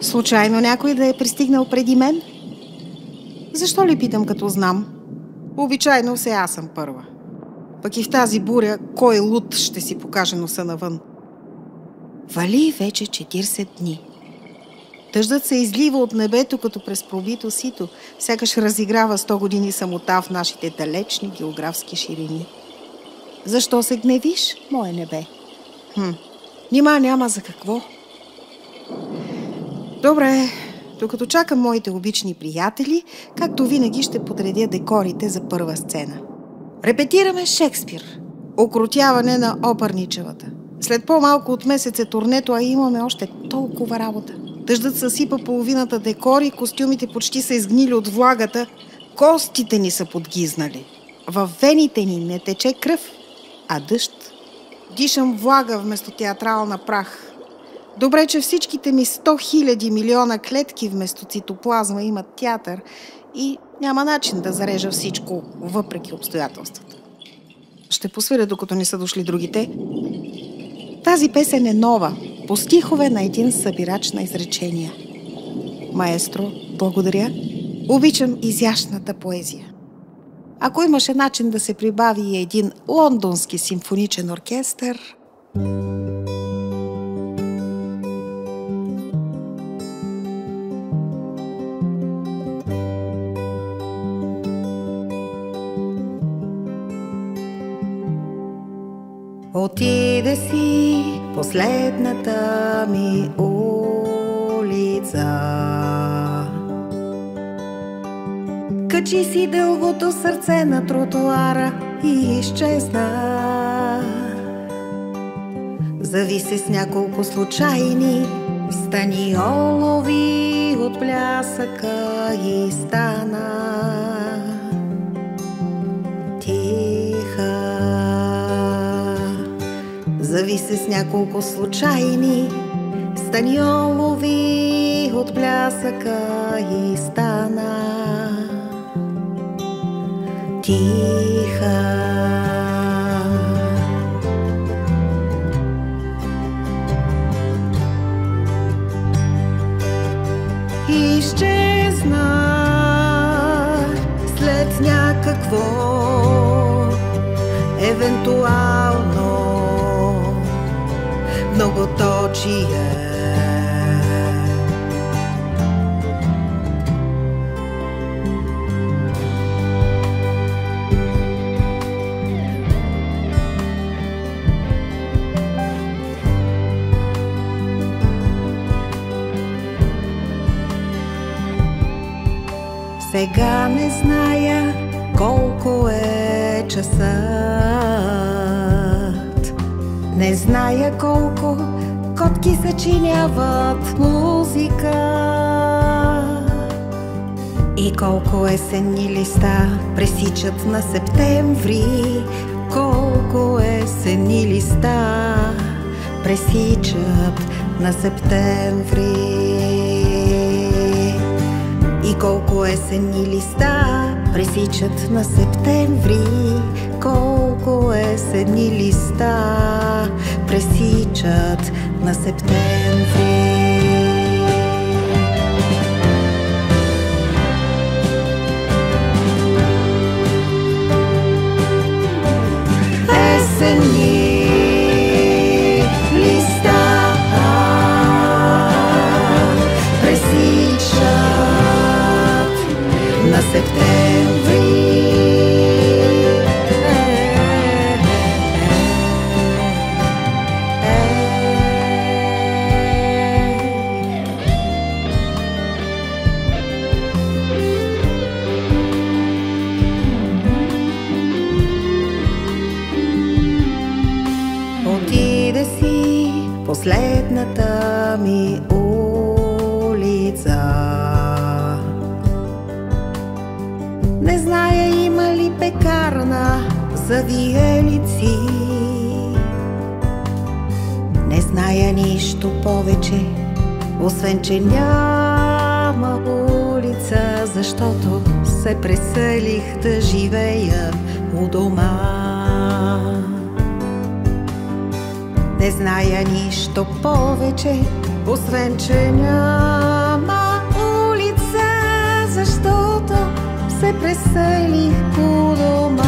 Случайно някой да е пристигнал преди мен? Защо ли питам, като знам? Обичайно все аз съм първа. Пък и в тази буря, кой луд ще си покаже носа навън? Вали вече 40 дни. Дъждът се излива от небето като през пробито сито, сякаш разиграва 100 години самота в нашите далечни географски ширини. Защо се гневиш, мое небе? Нима няма за какво. Добре, докато чакам моите обични приятели, както винаги ще подредя декорите за първа сцена. Репетираме Шекспир. Окротяване на оперничевата. След по-малко от месец е турнето, а имаме още толкова работа. Дъждът съсипа половината декори, костюмите почти са изгнили от влагата, костите ни са подгизнали. Във вените ни не тече кръв, а дъжд. Дишам влага вместо театрална прах. Добре, че всичките ми 100 000 милиона клетки вместо цитоплазма имат театър и няма начин да зарежа всичко, въпреки обстоятелствата. Ще посвиря, докато не са дошли другите. Тази песен е нова, по стихове на един събирач на изречения. Маестро, благодаря. Обичам изящната поезия. Ако имаше начин да се прибави и един лондонски симфоничен оркестър... Отиде си последната ми улица. Качи си дългото сърце на тротуара и изчезна. Зависи с няколко случайни станиолови от плясъка и стана тиха. Зависи с няколко случайни станиолови от плясъка и стана тиха. Изчезна след някакво евентуално многоточие. Сега не зная колко е часът. Не зная колко котки съчиняват музика и колко есенни листа пресичат на септември. Колко есенни листа пресичат на септември. И колко есенни листа пресичат на септември. Колко есенни листа пресичат на септември. Есенни листа пресичат на септември. Отиде си последната ми улица. Не зная има ли пекарна за виелици. Не зная нищо повече, освен че няма улица, защото се преселих да живея у дома. Не зная нищо повече, освен че няма защото се преселих по дома.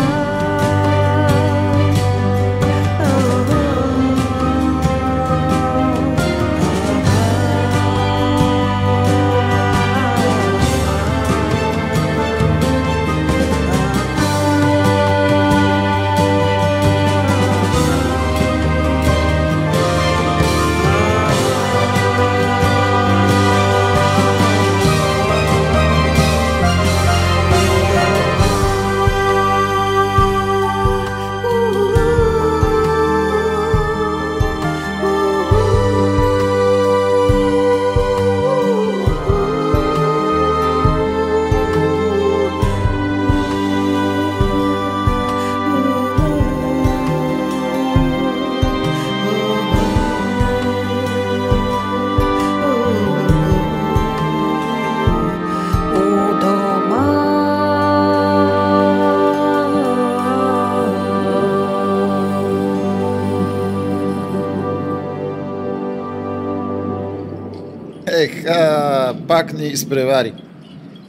Пак ни изпревари.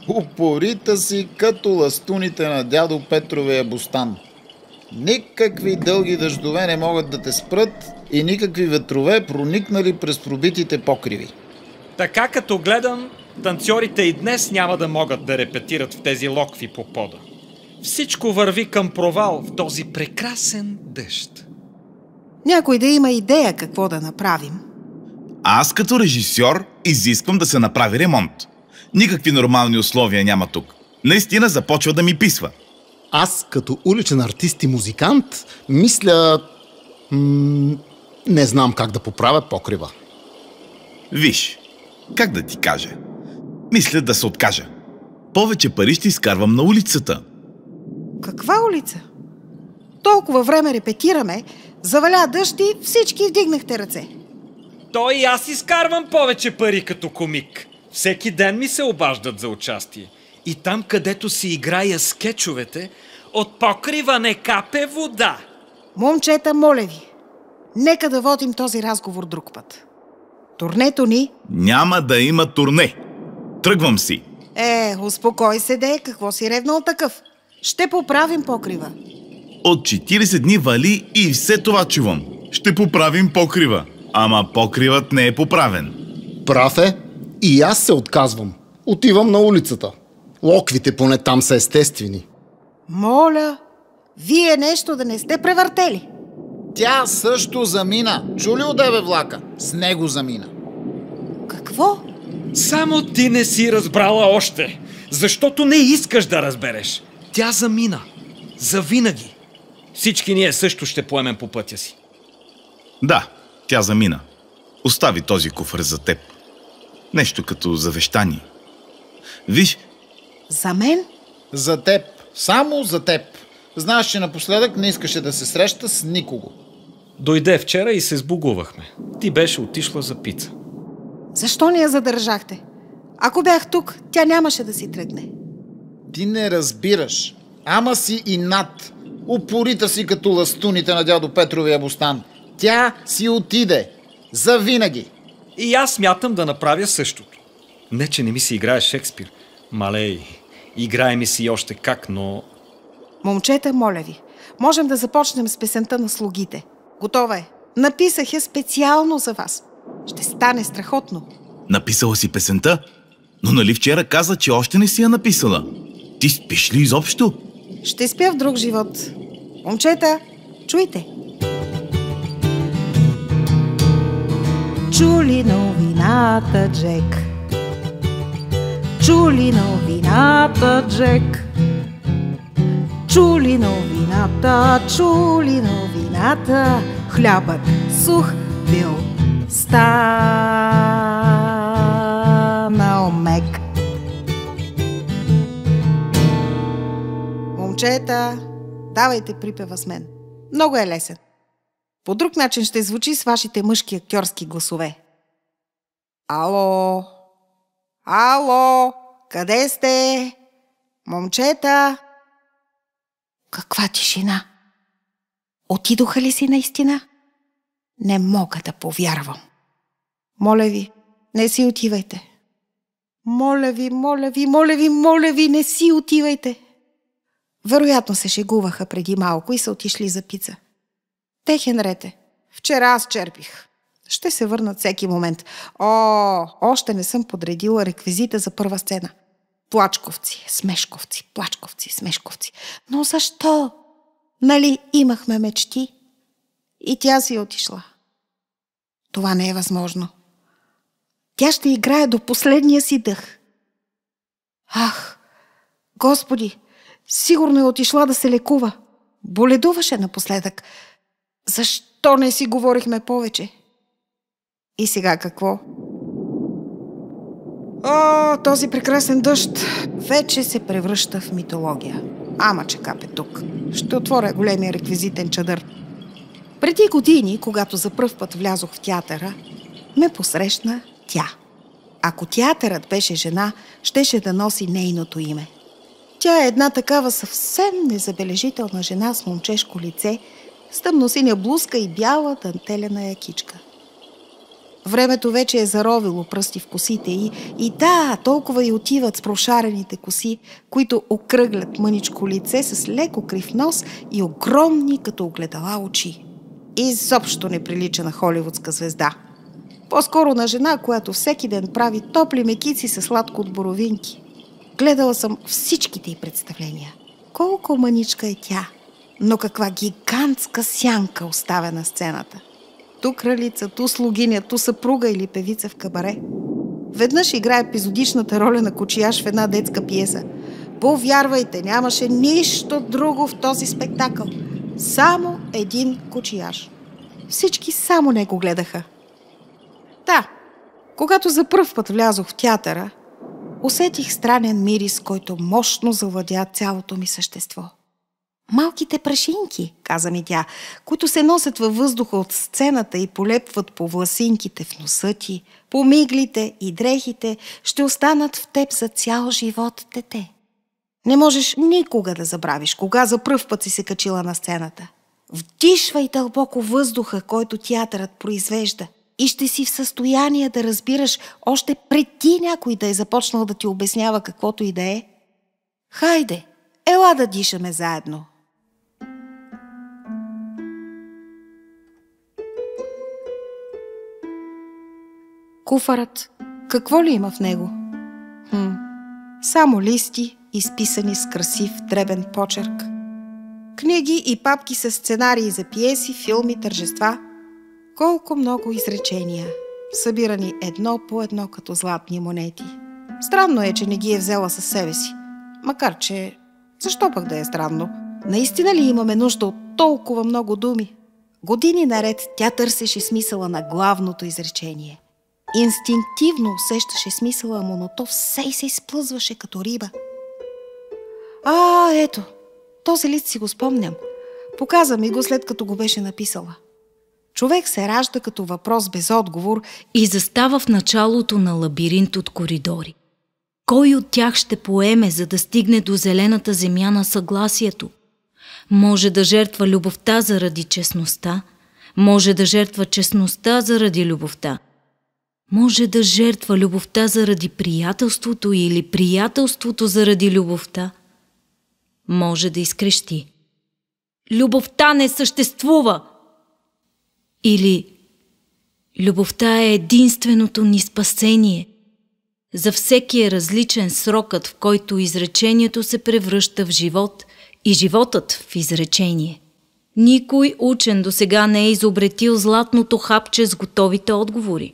Упорита си като ластуните на дядо Петровия бустан. Никакви дълги дъждове не могат да те спрат и никакви ветрове проникнали през пробитите покриви. Така като гледам, танцорите и днес няма да могат да репетират в тези локви по пода. Всичко върви към провал в този прекрасен дъжд. Някой да има идея какво да направим. Аз като режисьор изисквам да се направи ремонт. Никакви нормални условия няма тук. Наистина започва да ми писва. Аз като уличен артист и музикант мисля... не знам как да поправя покрива. Виж, как да ти кажа? Мисля да се откажа. Повече пари ще изкарвам на улицата. Каква улица? Толкова време репетираме, заваля дъжд и всички вдигнахте ръце. Той и аз изкарвам повече пари като комик. Всеки ден ми се обаждат за участие. И там, където си играя скечовете, от покрива не капе вода. Момчета, моля ви, нека да водим този разговор друг път. Турнето ни... Няма да има турне. Тръгвам си. Успокой се, де, какво си ревнал такъв? Ще поправим покрива. От 40 дни вали и все това чувам. Ще поправим покрива. Ама покривът не е поправен. Прав е. И аз се отказвам. Отивам на улицата. Локвите поне там са естествени. Моля, вие нещо да не сте превъртели. Тя също замина. Чули одеве влака? С него замина. Какво? Само ти не си разбрала още, защото не искаш да разбереш. Тя замина. Завинаги. Всички ние също ще поемем по пътя си. Да, тя замина. Остави този куфър за теб. Нещо като завещание. Виж... За мен? За теб. Само за теб. Знаеш, че напоследък не искаше да се среща с никого. Дойде вчера и се сбогувахме. Ти беше отишла за пица. Защо не я задържахте? Ако бях тук, тя нямаше да си тръгне. Ти не разбираш. Ама си и над. Упорита си като ластуните на дядо Петровия бустан. Тя си отиде. Завинаги. И аз смятам да направя същото. Не, че не ми се играе Шекспир. Малей, играе ми си още как, но... Момчета, моля ви, можем да започнем с песента на слугите. Готова е. Написах я специално за вас. Ще стане страхотно. Написала си песента? Но нали вчера каза, че още не си я написала? Ти спиш ли изобщо? Ще спя в друг живот. Момчета, чуйте. Чули новината, Джек? Чули новината, Джек? Чули новината, хлябът сух бил станал мек. Момчета, давайте припева с мен. Много е лесен. По друг начин ще звучи с вашите мъжки актьорски гласове. Ало? Ало? Къде сте? Момчета? Каква тишина? Отидоха ли си наистина? Не мога да повярвам. Моля ви, не си отивайте. Моля ви, моля ви, моля ви, моля ви, не си отивайте. Вероятно се шегуваха преди малко и са отишли за пица. Техен рете. Вчера аз черпих. Ще се върнат всеки момент. Още не съм подредила реквизита за първа сцена. Плачковци, смешковци, плачковци, смешковци. Но защо? Нали имахме мечти? И тя си отишла. Това не е възможно. Тя ще играе до последния си дъх. Ах, Господи, сигурно е отишла да се лекува. Боледуваше напоследък. Защо не си говорихме повече? И сега какво? Този прекрасен дъжд вече се превръща в митология. Ама че капе тук. Ще отворя големия реквизитен чадър. Преди години, когато за пръв път влязох в театъра, ме посрещна тя. Ако театърът беше жена, щеше да носи нейното име. Тя е една такава съвсем незабележителна жена с момчешко лице, с тъмносиня блузка и бяла дантелена якичка. Времето вече е заровило пръсти в косите и да, толкова и отиват с прошарените коси, които окръглят мъничко лице с леко крив нос и огромни като огледала очи. Изобщо не прилича на холивудска звезда. По-скоро на жена, която всеки ден прави топли мекици със сладко от боровинки. Гледала съм всичките й представления. Колко мъничка е тя, но каква гигантска сянка оставя на сцената. Ту кралица, ту слугиня, ту съпруга или певица в кабаре. Веднъж играе епизодичната роля на кочияш в една детска пиеса. Повярвайте, нямаше нищо друго в този спектакъл. Само един кочияш. Всички само него гледаха. Да, когато за пръв път влязох в театъра, усетих странен мирис, който мощно завладя цялото ми същество. Малките прашинки, каза ми тя, които се носят във въздуха от сцената и полепват по власинките в носа ти, по миглите и дрехите, ще останат в теб за цял живот, дете. Не можеш никога да забравиш, кога за пръв път си се качила на сцената. Вдишвай дълбоко въздуха, който театърът произвежда, и ще си в състояние да разбираш още преди някой да е започнал да ти обяснява каквото и да е. Хайде, ела да дишаме заедно. Куфарът, какво ли има в него? Само листи, изписани с красив дребен почерк. Книги и папки с сценарии за пиеси, филми, тържества. Колко много изречения, събирани едно по едно като златни монети. Странно е, че не ги е взела със себе си. Макар че, защо пък да е странно? Наистина ли имаме нужда от толкова много думи? Години наред тя търсеше смисъла на главното изречение. Инстинктивно усещаше смисъла му, но то все и се изплъзваше като риба. Ето, този лист си го спомням. Показа ми го след като го беше написала. Човек се ражда като въпрос без отговор и застава в началото на лабиринт от коридори. Кой от тях ще поеме, за да стигне до зелената земя на съгласието? Може да жертва любовта заради честността, може да жертва честността заради любовта. Може да жертва любовта заради приятелството или приятелството заради любовта. Може да изкрещи: любовта не съществува! Или любовта е единственото ни спасение. За всеки е различен срокът, в който изречението се превръща в живот и животът в изречение. Никой учен досега не е изобретил златното хапче с готовите отговори.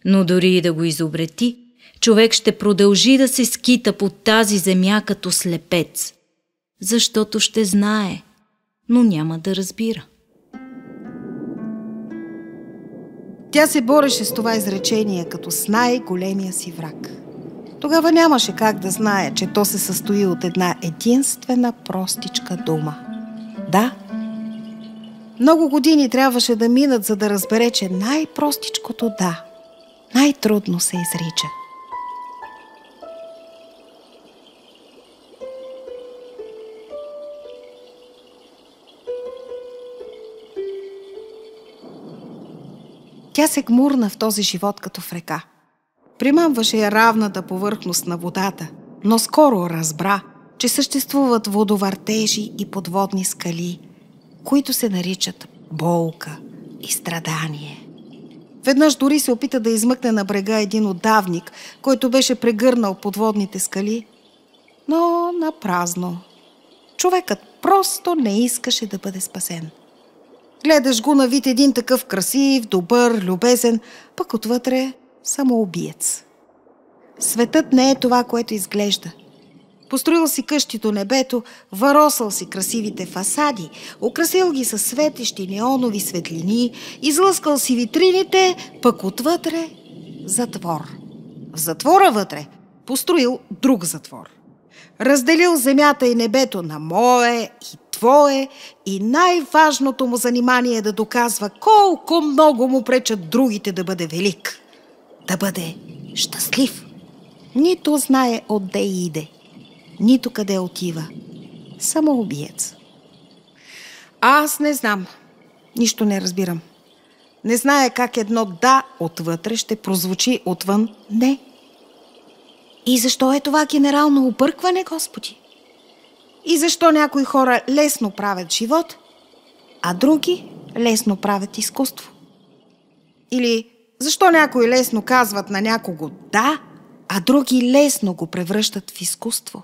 Но дори и да го изобрети, човек ще продължи да се скита под тази земя като слепец, защото ще знае, но няма да разбира. Тя се бореше с това изречение като с най-големия си враг. Тогава нямаше как да знае, че то се състои от една единствена простичка дума. Да, много години трябваше да минат, за да разбере, че най-простичкото да най-трудно се изрича. Тя се гмурна в този живот като в река. Примамваше я равната повърхност на водата, но скоро разбра, че съществуват водовъртежи и подводни скали, които се наричат болка и страдание. Веднъж дори се опита да измъкне на брега един удавник, който беше прегърнал подводните скали, но напразно. Човекът просто не искаше да бъде спасен. Гледаш го на вид един такъв красив, добър, любезен, пък отвътре самоубиец. Светът не е това, което изглежда. Построил си къщи до небето, варосал си красивите фасади, украсил ги със светещи неонови светлини, излъскал си витрините, пък отвътре затвор. В затвора вътре построил друг затвор. Разделил земята и небето на мое и твое и най-важното му занимание е да доказва колко много му пречат другите да бъде велик, да бъде щастлив. Нито знае отде иде, нито къде отива. Самоубиец. Аз не знам. Нищо не разбирам. Не знае как едно да отвътре ще прозвучи отвън не. И защо е това генерално объркване, Господи? И защо някои хора лесно правят живот, а други лесно правят изкуство? Или защо някои лесно казват на някого да, а други лесно го превръщат в изкуство?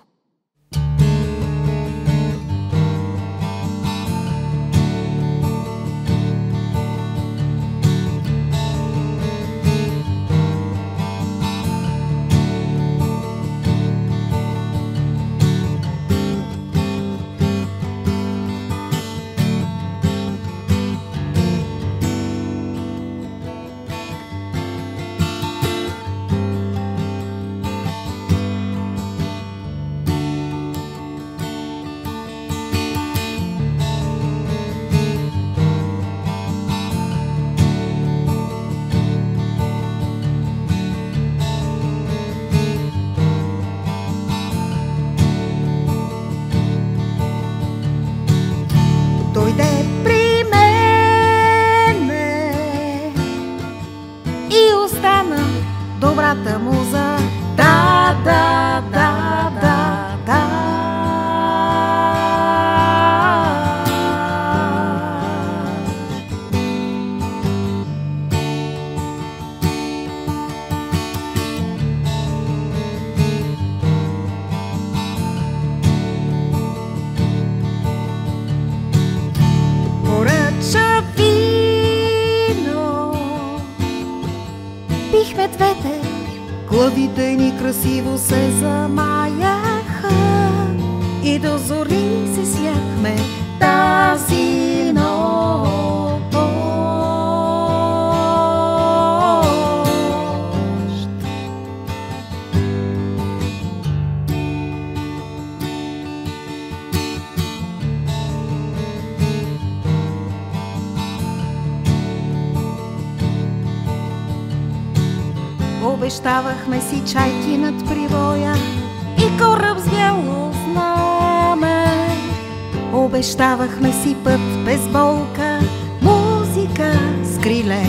Дойде при мене и остана добрата муза. Да, да, да, да, да. Пихме двете, главите ни красиво се замаяха и до зори се сяхме тази нощ. Обещавахме си чайки над прибоя и кораб с бяло знаме. Обещавахме си път без болка, музика с криле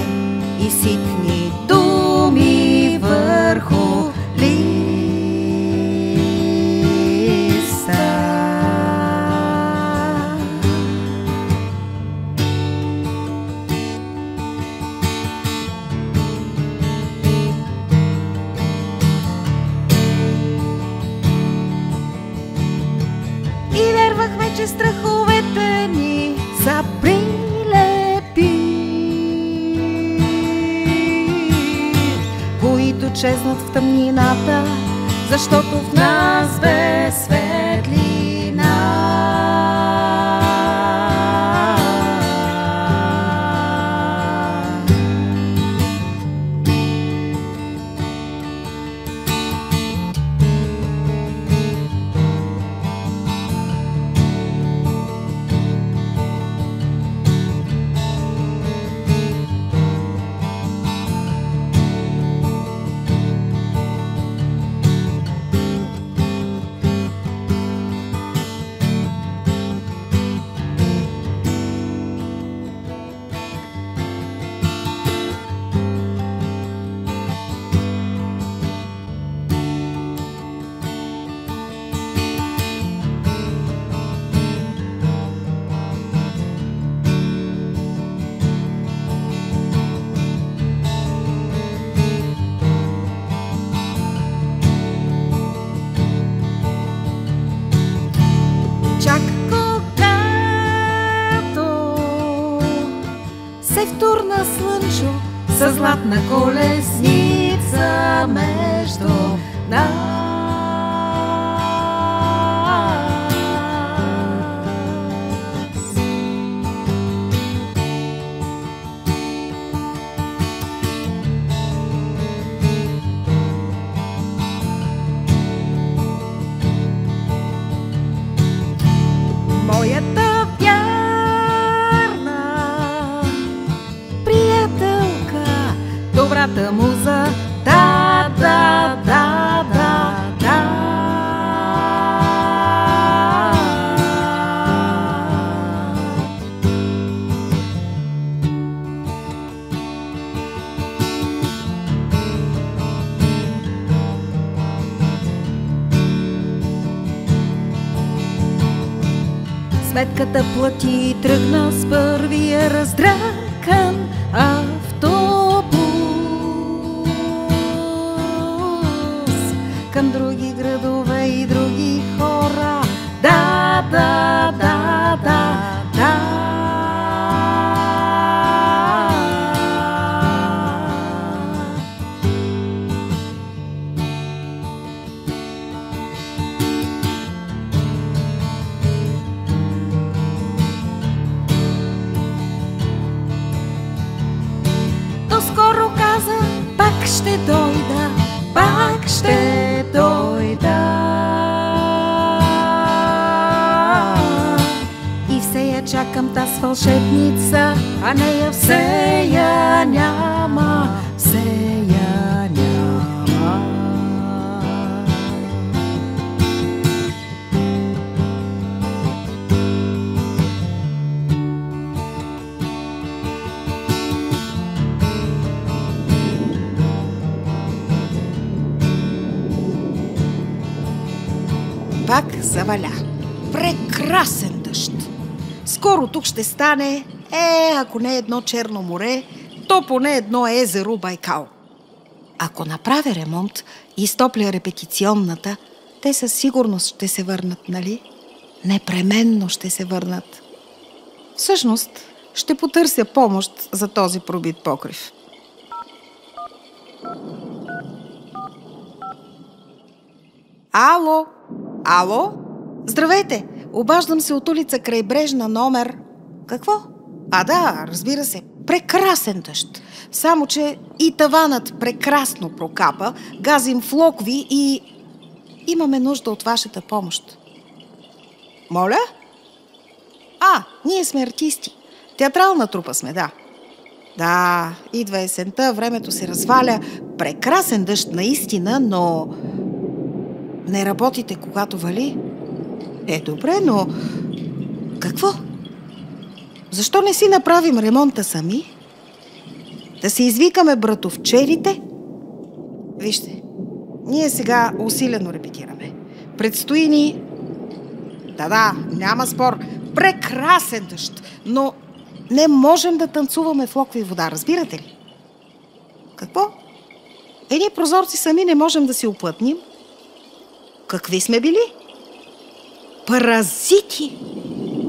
и ситни думи върху листа. Че страховете ни са прилепи, които чезнат в тъмнината, защото в нас бе светлина. с златна колесница между нас. Моята вярна приятелка, добрата муза, да, да, да, да, да. Сметката плати и тръгна с първия раздракан автобус към други градове и други хора. Да, да, да, да, да. Скоро каза, пак ще дойда, пак ще дойда. И все я чакам таз вълшебница, а нея все я няма, все я няма. Пак заваля. Прекрасен дъжд. Скоро тук ще стане, ако не едно Черно море, то поне едно езеро Байкал. Ако направя ремонт и изтопля репетиционната, те със сигурност ще се върнат, нали? Непременно ще се върнат. Всъщност, ще потърся помощ за този пробит покрив. Ало? Ало? Здравейте! Обаждам се от улица Крайбрежна номер... Какво? Да, разбира се. Прекрасен дъжд. Само, че и таванът прекрасно прокапа, газим флокви и... Имаме нужда от вашата помощ. Моля? Ние сме артисти. Театрална трупа сме, да. Да, идва есента, времето се разваля. Прекрасен дъжд наистина, но... Не работите, когато вали? Добре, но... Какво? Защо не си направим ремонта сами? Да се извикаме братовчерите? Вижте, ние сега усилено репетираме. Предстои ни... Да, няма спор. Прекрасен дъжд, но не можем да танцуваме в локва и вода, разбирате ли? Какво? Едни прозорци сами не можем да си оплътним. Какви сме били? Паразити!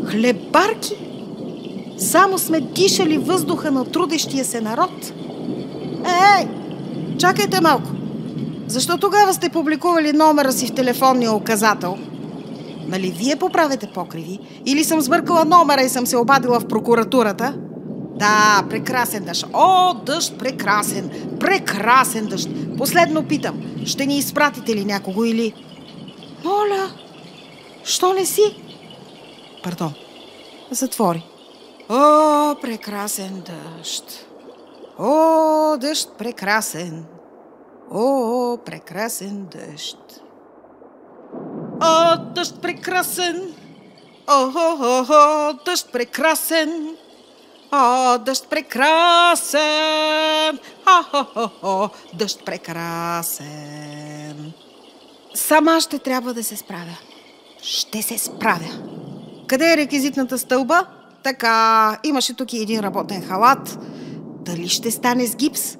Хлебарки! Само сме дишали въздуха на трудещия се народ. Чакайте малко. Защо тогава сте публикували номера си в телефонния указател? Нали вие поправяте покриви? Или съм сбъркала номера и съм се обадила в прокуратурата? Да, прекрасен дъжд. Дъжд прекрасен. Прекрасен дъжд. Последно питам. Ще ни изпратите ли някого или... Моля, що не си? Пардон. Затвори. Прекрасен дъжд. Дъжд прекрасен. Прекрасен дъжд. Дъжд прекрасен. Дъжд прекрасен. Дъжд прекрасен. Дъжд прекрасен. Сама ще трябва да се справя. Ще се справя. Къде е реквизитната стълба? Така, имаше тук и един работен халат. Дали ще стане с гипс?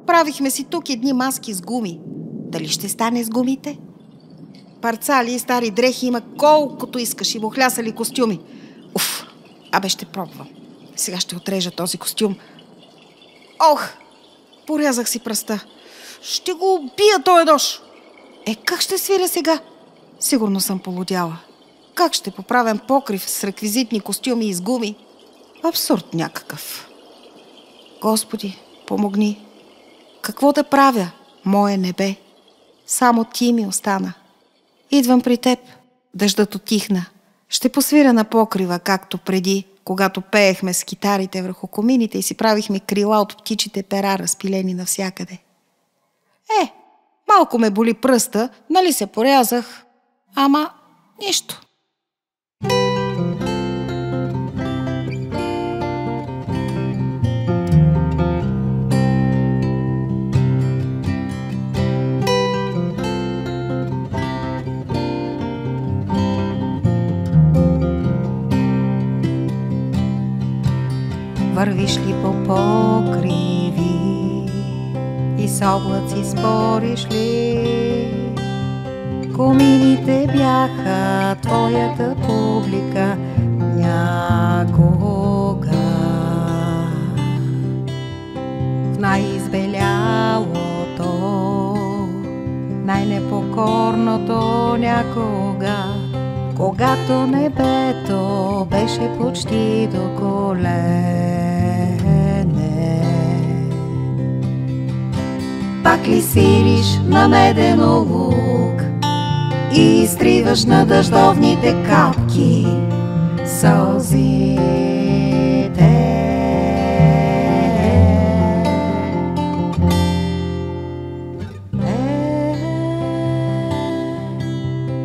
Правихме си тук едни маски с гуми. Дали ще стане с гумите? Парцали и стари дрехи има колкото искаш и мухлясали костюми. Ще пробвам. Сега ще отрежа този костюм. Порязах си пръста. Ще го убия този нож. Как ще свиря сега? Сигурно съм полудяла. Как ще поправям покрив с реквизитни костюми и с гуми? Абсурд някакъв. Господи, помогни. Какво да правя, мое небе? Само ти ми остана. Идвам при теб. Дъждът утихна. Ще посвиря на покрива, както преди, когато пеехме с китарите върху комините и си правихме крила от птичите пера, разпилени навсякъде. Малко ме боли пръста, нали се порязах, ама нищо. Вървиш ли по покриви и с облаци спориш ли? Комините бяха твоята публика някога. В най-избелялото, най-непокорното някога, когато небето беше почти до колене. Пак ли свириш на медено лук и изтриваш на дъждовните капки сълзите?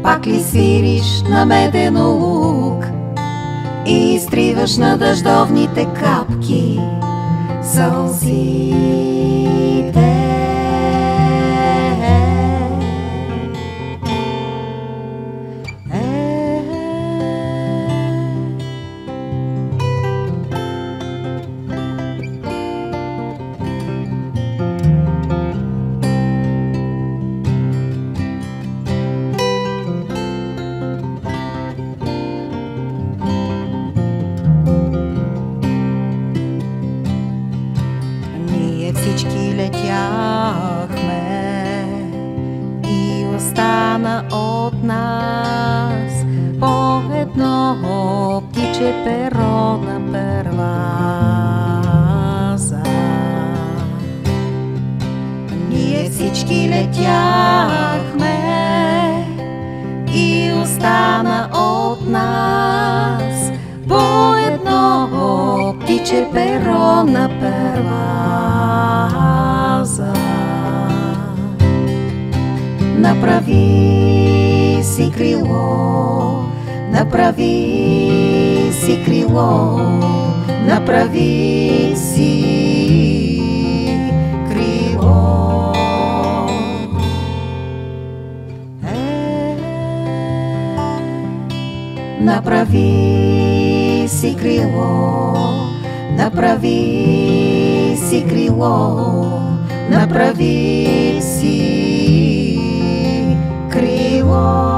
Пак ли свириш на медено лук и изтриваш на дъждовните капки сълзите? Всички летяхме и остана от нас по едно птиче перо на перваза. Ние всички летяхме и остана от нас по едно птиче перо на перваза. Направи си крило, направи си крило, направи си крило. Направи си крило, направи си крило, направи си крило.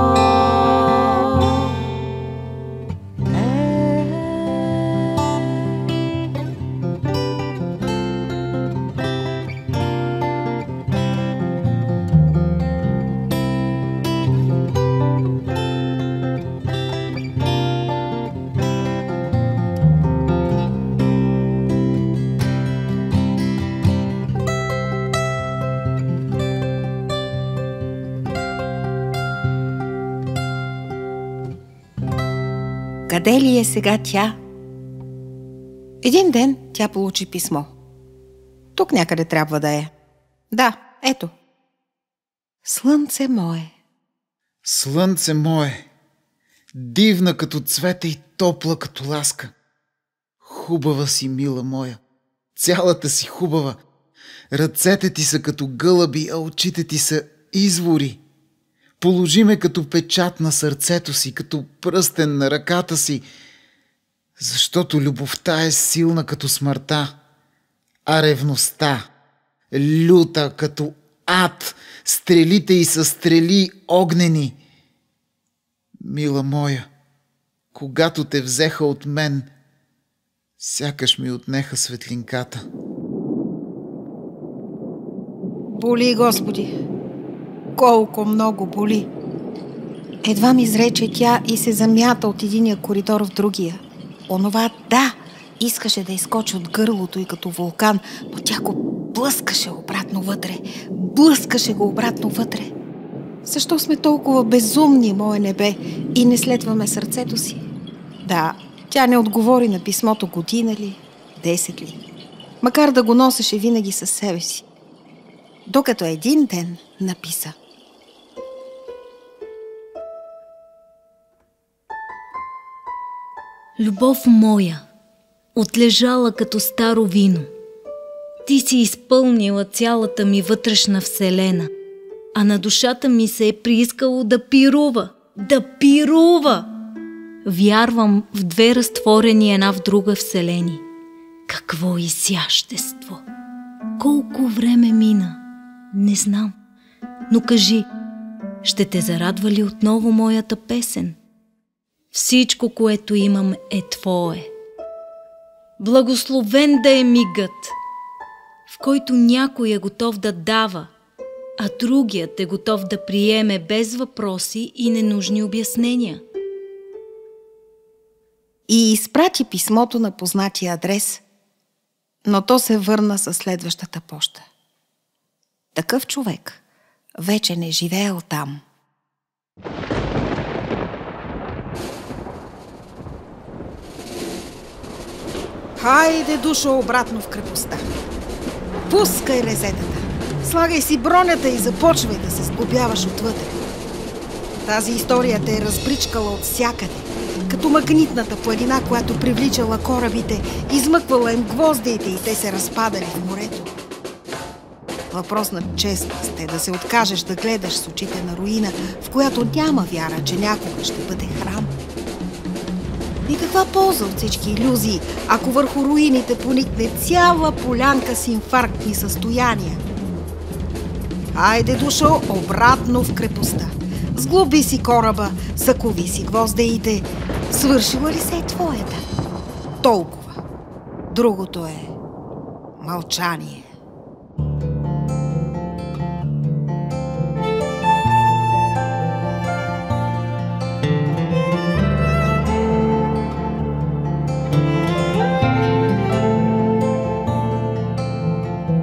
Къде ли е сега тя? Един ден тя получи писмо. Тук някъде трябва да е. Да, ето. Слънце мое. Слънце мое, дивна като цвете и топла като ласка. Хубава си, мила моя, цялата си хубава. Ръцете ти са като гълъби, а очите ти са извори. Положи ме като печат на сърцето си, като пръстен на ръката си, защото любовта е силна като смъртта, а ревността люта като ад, стрелите й са стрели огнени. Мила моя, когато те взеха от мен, сякаш ми отнеха светлинката. Боли, Господи! Колко много боли! Едва ми изрече тя и се замята от единия коридор в другия. Онова да, искаше да изскочи от гърлото и като вулкан, но тя го блъскаше обратно вътре. Блъскаше го обратно вътре. Защо сме толкова безумни, мое небе, и не следваме сърцето си? Да, тя не отговори на писмото година ли, 10 ли, макар да го носеше винаги със себе си. Докато един ден написа: Любов моя, отлежала като старо вино, ти си изпълнила цялата ми вътрешна вселена, а на душата ми се е приискало да пирува, да пирува. Вярвам в две разтворени една в друга вселени. Какво изящество! Колко време мина, не знам. Но кажи, ще те зарадва ли отново моята песен? Всичко, което имам, е твое. Благословен да е мигът, в който някой е готов да дава, а другият е готов да приеме без въпроси и ненужни обяснения. И изпрати писмото на познатия адрес, но то се върна със следващата поща. Такъв човек вече не живеел там. Хайде, душо, обратно в крепостта. Пускай резетата, слагай си бронята и започвай да се сглобяваш отвътре. Тази история те е разбричкала от всякъде, като магнитната планина, която привличала корабите, измъквала им гвоздиите и те се разпадали в морето. Въпрос на честност е да се откажеш да гледаш с очите на руина, в която няма вяра, че някога ще бъде храм. И каква полза от всички илюзии, ако върху руините поникне цяла полянка с инфарктни състояния? Айде, душо, обратно в крепостта. Сглоби си кораба, закови си гвоздеите. Свършила ли се е твоята? Толкова. Другото е мълчание.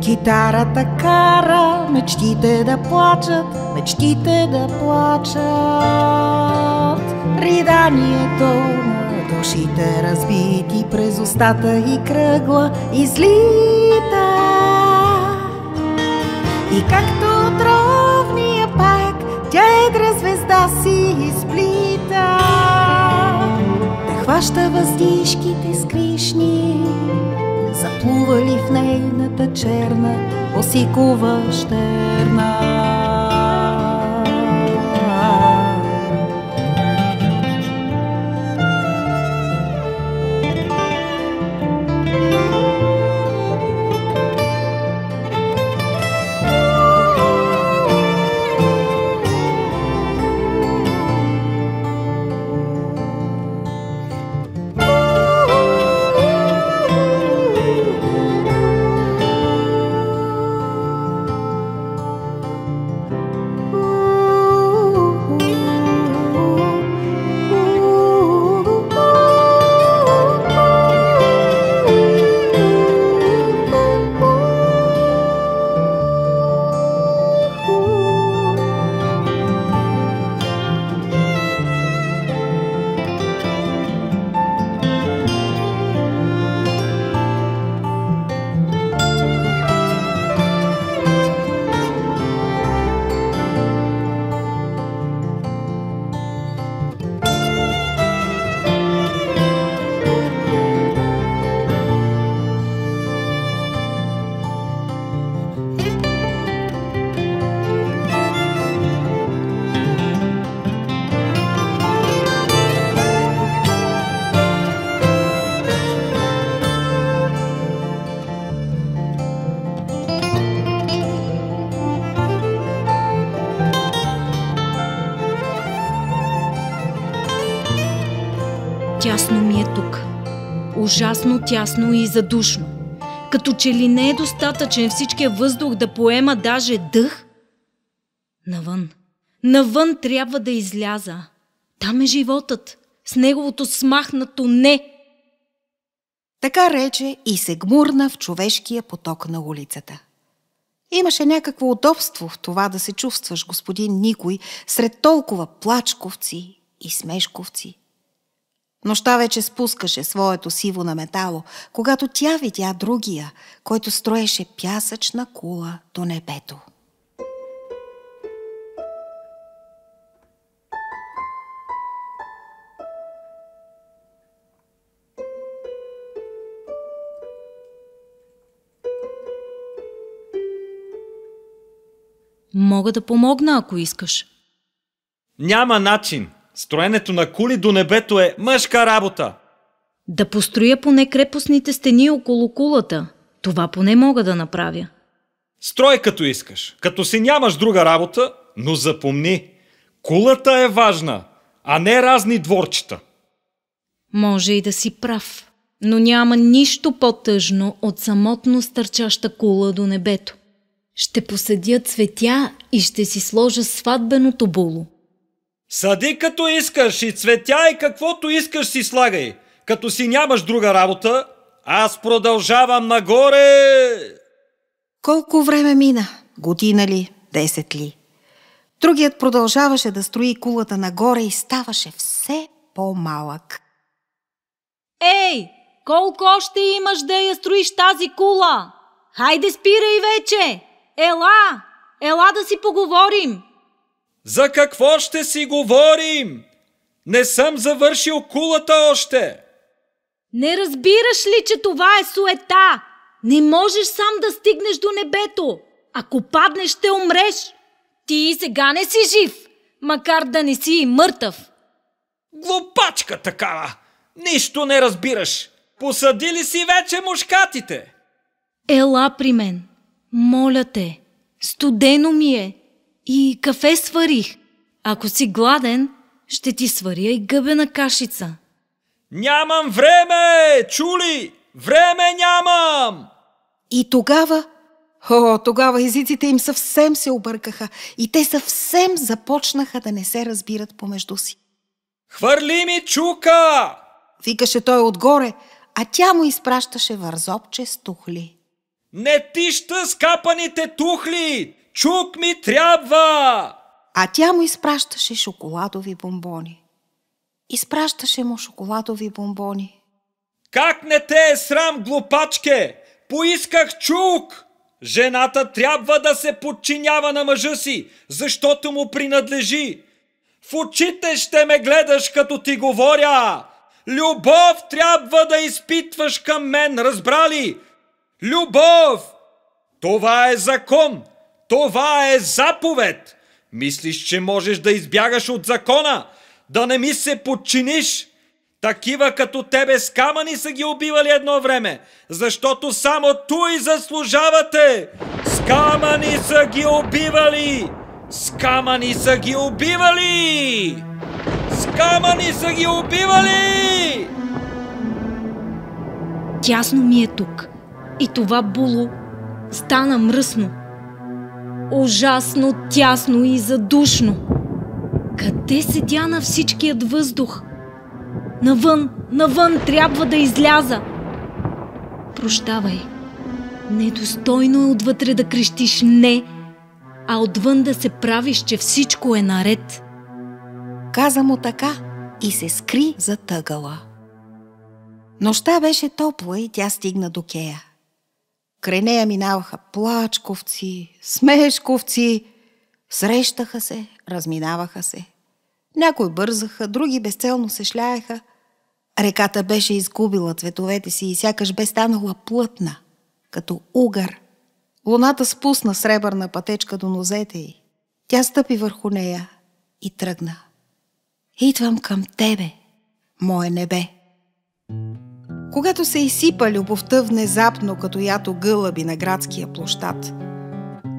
Китарата кара мечтите да плачат, мечтите да плачат. Риданието на душите разбити през устата и кръгла излита. И както отровния паяк, тя едра звезда си изплита. Да хваща въздишките скришни, заплували в нейната черна, осикова щерна. Тясно ми е тук. Ужасно тясно и задушно. Като че ли не е достатъчен всичкия въздух да поема даже дъх? Навън. Навън трябва да изляза. Там е животът, с неговото смахнато не. Така рече и се гмурна в човешкия поток на улицата. Имаше някакво удобство в това да се чувстваш, господин Никой, сред толкова плачковци и смешковци. Нощта вече спускаше своето сиво наметало, когато тя видя другия, който строеше пясъчна кула до небето. Мога да помогна, ако искаш. Няма начин. Строенето на кули до небето е мъжка работа. Да построя поне крепостните стени около кулата. Това поне мога да направя. Строй като искаш, като си нямаш друга работа, но запомни, кулата е важна, а не разни дворчета. Може и да си прав, но няма нищо по-тъжно от самотно стърчаща кула до небето. Ще посадя цветя и ще си сложа сватбеното було. Съди като искаш и цветя и каквото искаш си слагай. Като си нямаш друга работа, аз продължавам нагоре. Колко време мина? Година ли? 10 ли? Другият продължаваше да строи кулата нагоре и ставаше все по-малък. Ей, колко още имаш да я строиш тази кула? Хайде спирай вече! Ела да си поговорим! За какво ще си говорим? Не съм завършил кулата още. Не разбираш ли, че това е суета? Не можеш сам да стигнеш до небето. Ако паднеш, ще умреш. Ти и сега не си жив, макар да не си и мъртъв. Глупачка такава! Нищо не разбираш. Посади ли си вече мушкатите? Ела при мен. Моля те. Студено ми е. И кафе сварих. Ако си гладен, ще ти сваря и гъбена кашица. Нямам време! Чули? Време нямам! И тогава езиците им съвсем се объркаха и те съвсем започнаха да не се разбират помежду си. Хвърли ми чука! Викаше той отгоре, а тя му изпращаше вързопче с тухли. Не тища скапаните тухли! Чук ми трябва! А тя му изпращаше шоколадови бомбони. Изпращаше му шоколадови бомбони. Как не те е срам, глупачке? Поисках чук! Жената трябва да се подчинява на мъжа си, защото му принадлежи. В очите ще ме гледаш, като ти говоря. Любов трябва да изпитваш към мен, разбра ли? Любов! Това е закон! Това е заповед! Мислиш, че можеш да избягаш от закона? Да не ми се подчиниш? Такива като тебе с камъни са ги убивали едно време, защото само туй заслужавате! С камъни са ги убивали! С камъни са ги убивали! С камъни са ги убивали! Тясно ми е тук. И това було стана мръсно. Ужасно тясно и задушно. Къде седя на всичкият въздух? Навън трябва да изляза. Прощавай. Недостойно е отвътре да крещиш не, а отвън да се правиш, че всичко е наред. Каза му така и се скри за тъгъла. Нощта беше топла и тя стигна до кея. Край нея минаваха плачковци, смешковци, срещаха се, разминаваха се. Някои бързаха, други безцелно се шляеха. Реката беше изгубила цветовете си и сякаш бе станала плътна, като угър. Луната спусна сребърна пътечка до нозете й. Тя стъпи върху нея и тръгна. Идвам към тебе, мое небе. Когато се изсипа любовта внезапно, като ято гълъби на градския площад,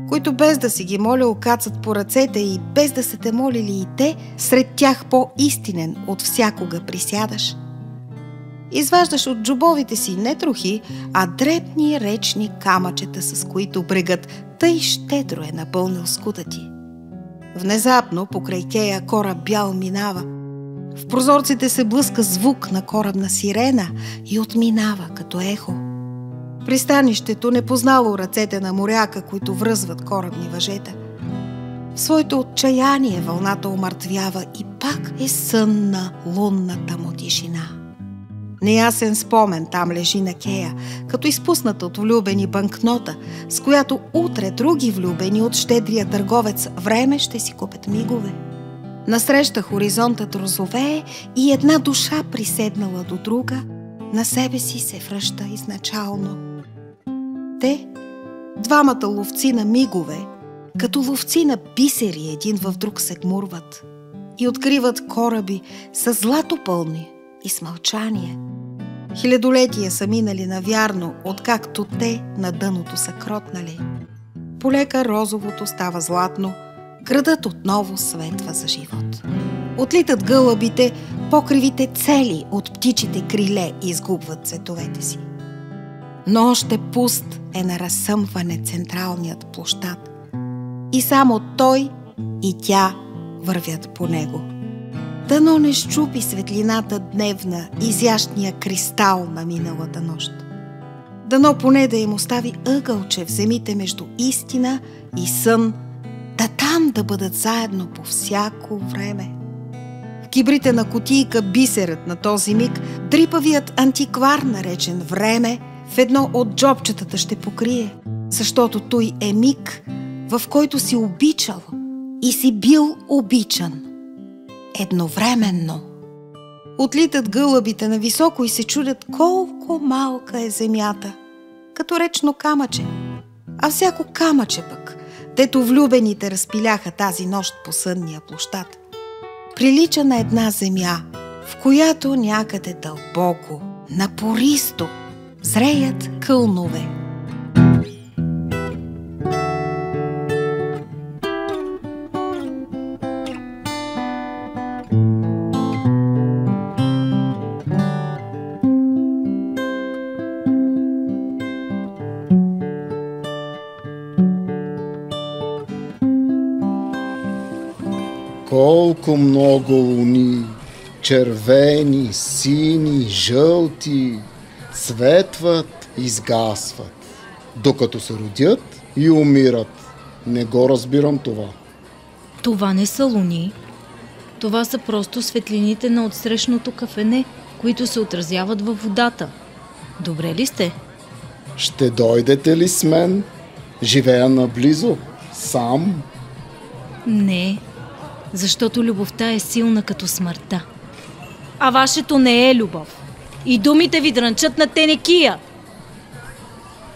които без да си ги моля окацат по ръцете и без да се те молили и те, сред тях по-истинен от всякога присядаш. Изваждаш от джобовите си не трохи, а дребни речни камъчета, с които брегът тъй щедро е напълнил скута ти. Внезапно покрай кея кораб бял минава. В прозорците се блъска звук на корабна сирена и отминава като ехо. Пристанището не познало ръцете на моряка, които връзват корабни въжета. В своето отчаяние вълната умъртвява и пак е сънна лунната му тишина. Неясен спомен там лежи на кея, като изпусната от влюбени банкнота, с която утре други влюбени от щедрия търговец време ще си купят мигове. Насреща хоризонтът розовее и една душа, приседнала до друга, на себе си се връща изначално. Те, двамата ловци на мигове, като ловци на бисери един в друг се гмурват и откриват кораби с злато пълни и с мълчание. Хилядолетия са минали навярно, откакто те на дъното са кротнали. Полека розовото става златно, градът отново светва за живот. Отлитат гълъбите, покривите цели от птичите криле изгубват цветовете си. Но още пуст е на разсъмване централният площад и само той и тя вървят по него. Дано не щупи светлината дневна изящния кристал на миналата нощ. Дано поне да им остави ъгълче в земите между истина и сън, да там да бъдат заедно по всяко време. В кибрите на кутийка бисерът на този миг, дрипавият антиквар, наречен време, в едно от джобчетата ще покрие, защото той е миг, в който си обичал и си бил обичан. Едновременно. Отлитат гълъбите на високо и се чудят колко малка е земята, като речно камъче. А всяко камъче пък, дето влюбените разпиляха тази нощ по сънния площад, прилича на една земя, в която някъде дълбоко, напористо, зреят кълнове. Колко много луни, червени, сини, жълти, светват и изгасват, докато се родят и умират. Не го разбирам това. Това не са луни. Това са просто светлините на отсрещното кафене, които се отразяват във водата. Добре ли сте? Ще дойдете ли с мен? Живея наблизо, сам. Не, защото любовта е силна като смъртта. А вашето не е любов. И думите ви дрънчат на тенекия.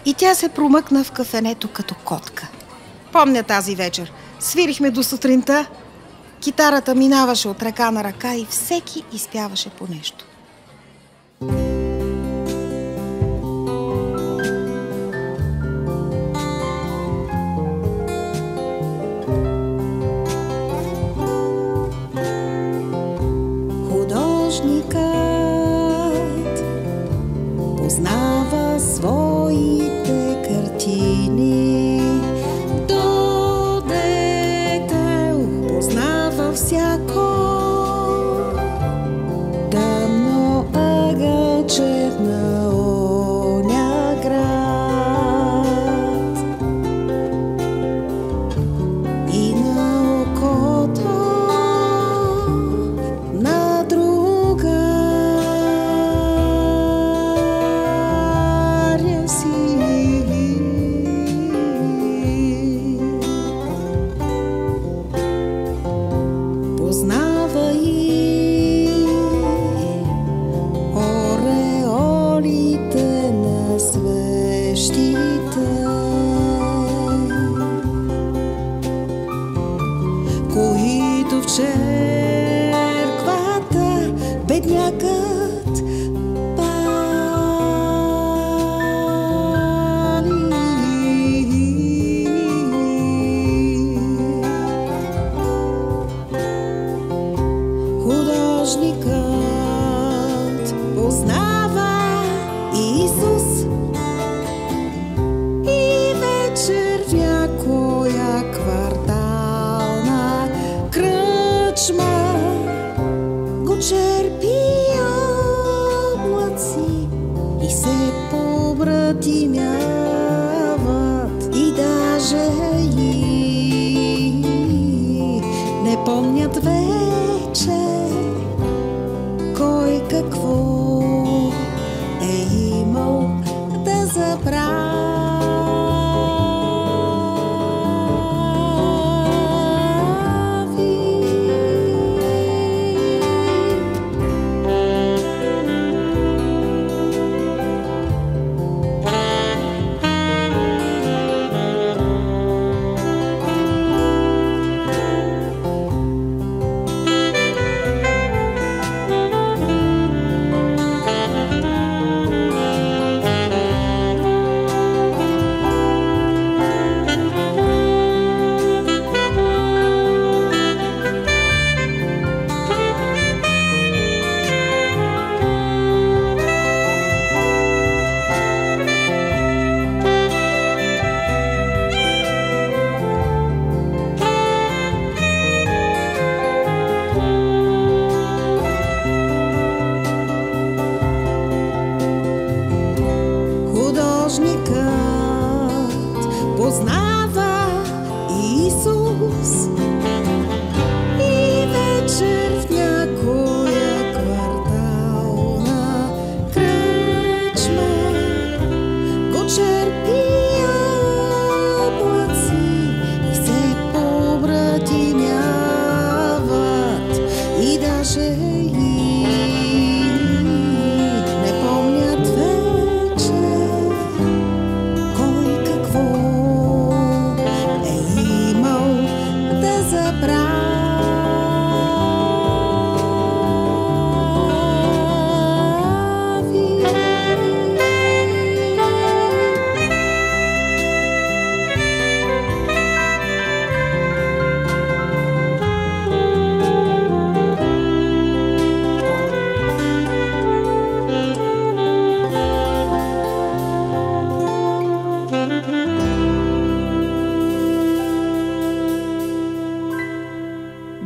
И тя се промъкна в кафенето като котка. Помня тази вечер. Свирихме до сутринта. Китарата минаваше от ръка на ръка и всеки изпяваше по нещо. Художникът познава своите картини, до детайл познава всяко тъмно ъгълче на оня град и на окото на другаря си. безбожникът познава Исус и вечер в някоя квартална кръчма го черпи облаци и се побратимяват и даже не помнят вече кой какво е имал да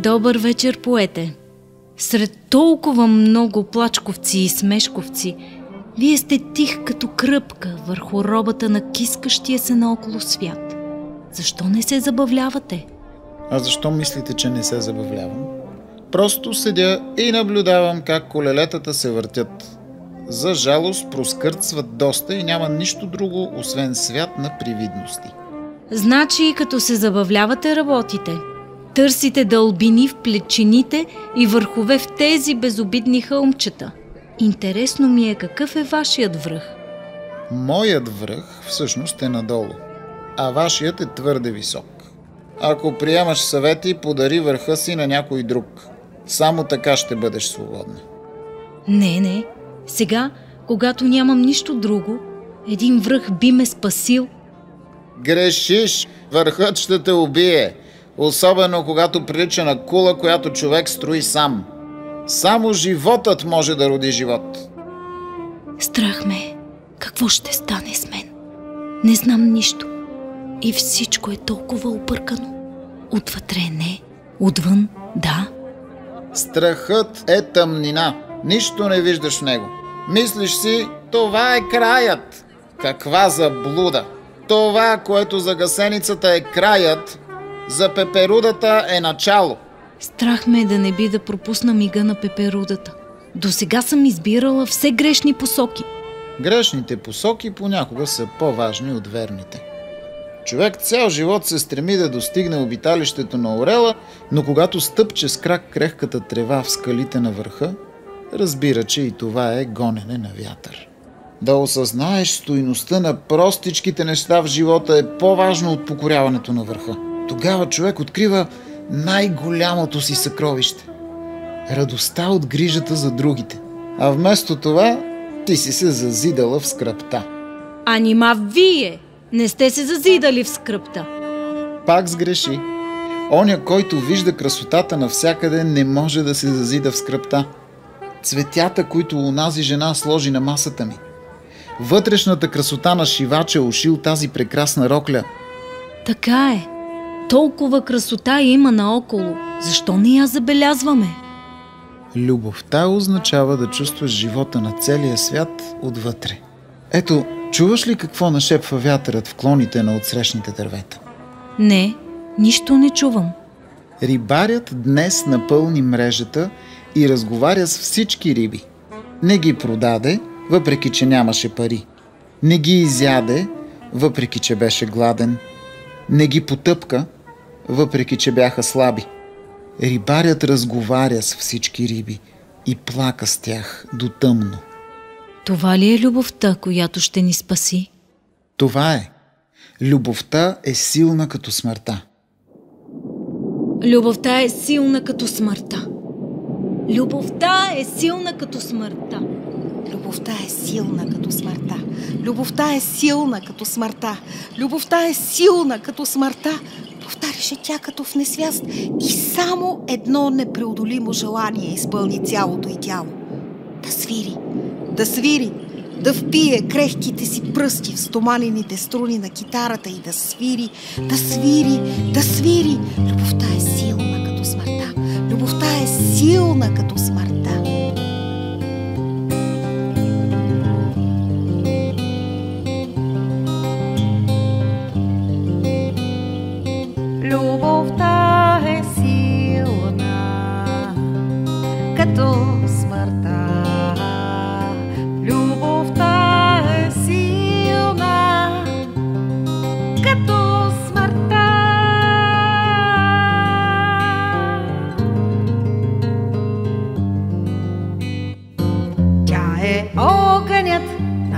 Добър вечер, поете! Сред толкова много плачковци и смешковци, вие сте тих като кръпка върху робата на кискащия се наоколо свят. Защо не се забавлявате? А защо мислите, че не се забавлявам? Просто седя и наблюдавам как колелетата се въртят. За жалост проскърцват доста и няма нищо друго, освен свят на привидности. Значи, като се забавлявате, работите. Търсите дълбини в плечините и върхове в тези безобидни хълмчета. Интересно ми е какъв е вашият връх. Моят връх всъщност е надолу, а вашият е твърде висок. Ако приемаш съвети, подари върха си на някой друг. Само така ще бъдеш свободна. Не. Сега, когато нямам нищо друго, един връх би ме спасил. Грешиш! Върхът ще те убие. Особено когато прилича на кула, която човек строи сам. Само животът може да роди живот. Страх ме. Какво ще стане с мен? Не знам нищо. И всичко е толкова объркано. Отвътре не, отвън да. Страхът е тъмнина. Нищо не виждаш в него. Мислиш си, това е краят. Каква заблуда! Това, което за гасеницата е краят, за пеперудата е начало. Страх ме е да не би да пропусна мига на пеперудата. До сега съм избирала все грешни посоки. Грешните посоки понякога са по-важни от верните. Човек цял живот се стреми да достигне обиталището на орела, но когато стъпче с крак крехката трева в скалите на върха, разбира, че и това е гонене на вятър. Да осъзнаеш стойността на простичките неща в живота е по-важно от покоряването на върха. Тогава човек открива най-голямото си съкровище – радостта от грижата за другите. А вместо това ти си се зазидала в скръбта. А нима вие не сте се зазидали в скръбта. Пак сгреши. Оня, който вижда красотата навсякъде, не може да се зазида в скръбта. Цветята, които онази жена сложи на масата ми. Вътрешната красота на шивача ушил тази прекрасна рокля. Така е. Толкова красота има наоколо. Защо не я забелязваме? Любовта означава да чувстваш живота на целия свят отвътре. Ето, чуваш ли какво нашепва вятърът в клоните на отсрещните дървета? Не, нищо не чувам. Рибарят днес напълни мрежата и разговаря с всички риби. Не ги продаде, въпреки че нямаше пари. Не ги изяде, въпреки че беше гладен. Не ги потъпка, въпреки че бяха слаби. Рибарят разговаря с всички риби и плака с тях до тъмно. Това ли е любовта, която ще ни спаси? Това е. Любовта е силна като смъртта. Любовта е силна като смъртта. Любовта е силна като смъртта. Любовта е силна като смъртта. Любовта е силна като смъртта. Любовта е силна като смъртта. Повтаряше тя като в несвяст и само едно непреодолимо желание изпълни цялото й тяло. Да свири, да свири, да впие крехките си пръсти в стоманените струни на китарата и да свири, да свири, да свири. Любовта е силна като смъртта. Любовта е силна като смъртта.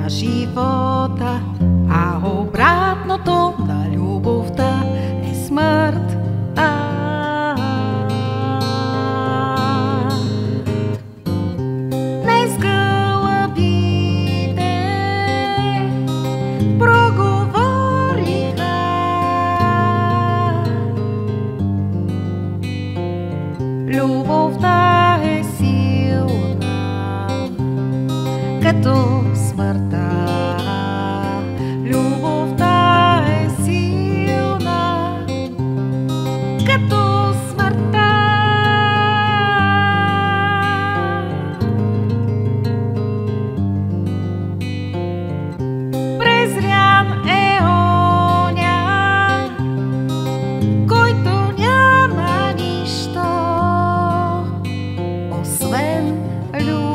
на живота, а обратното на любовта е смърт. Днес гълъбите проговориха, любовта е силна като смъртта. Любовта е силна като смъртта. Презрян е оня, който няма нищо освен любов.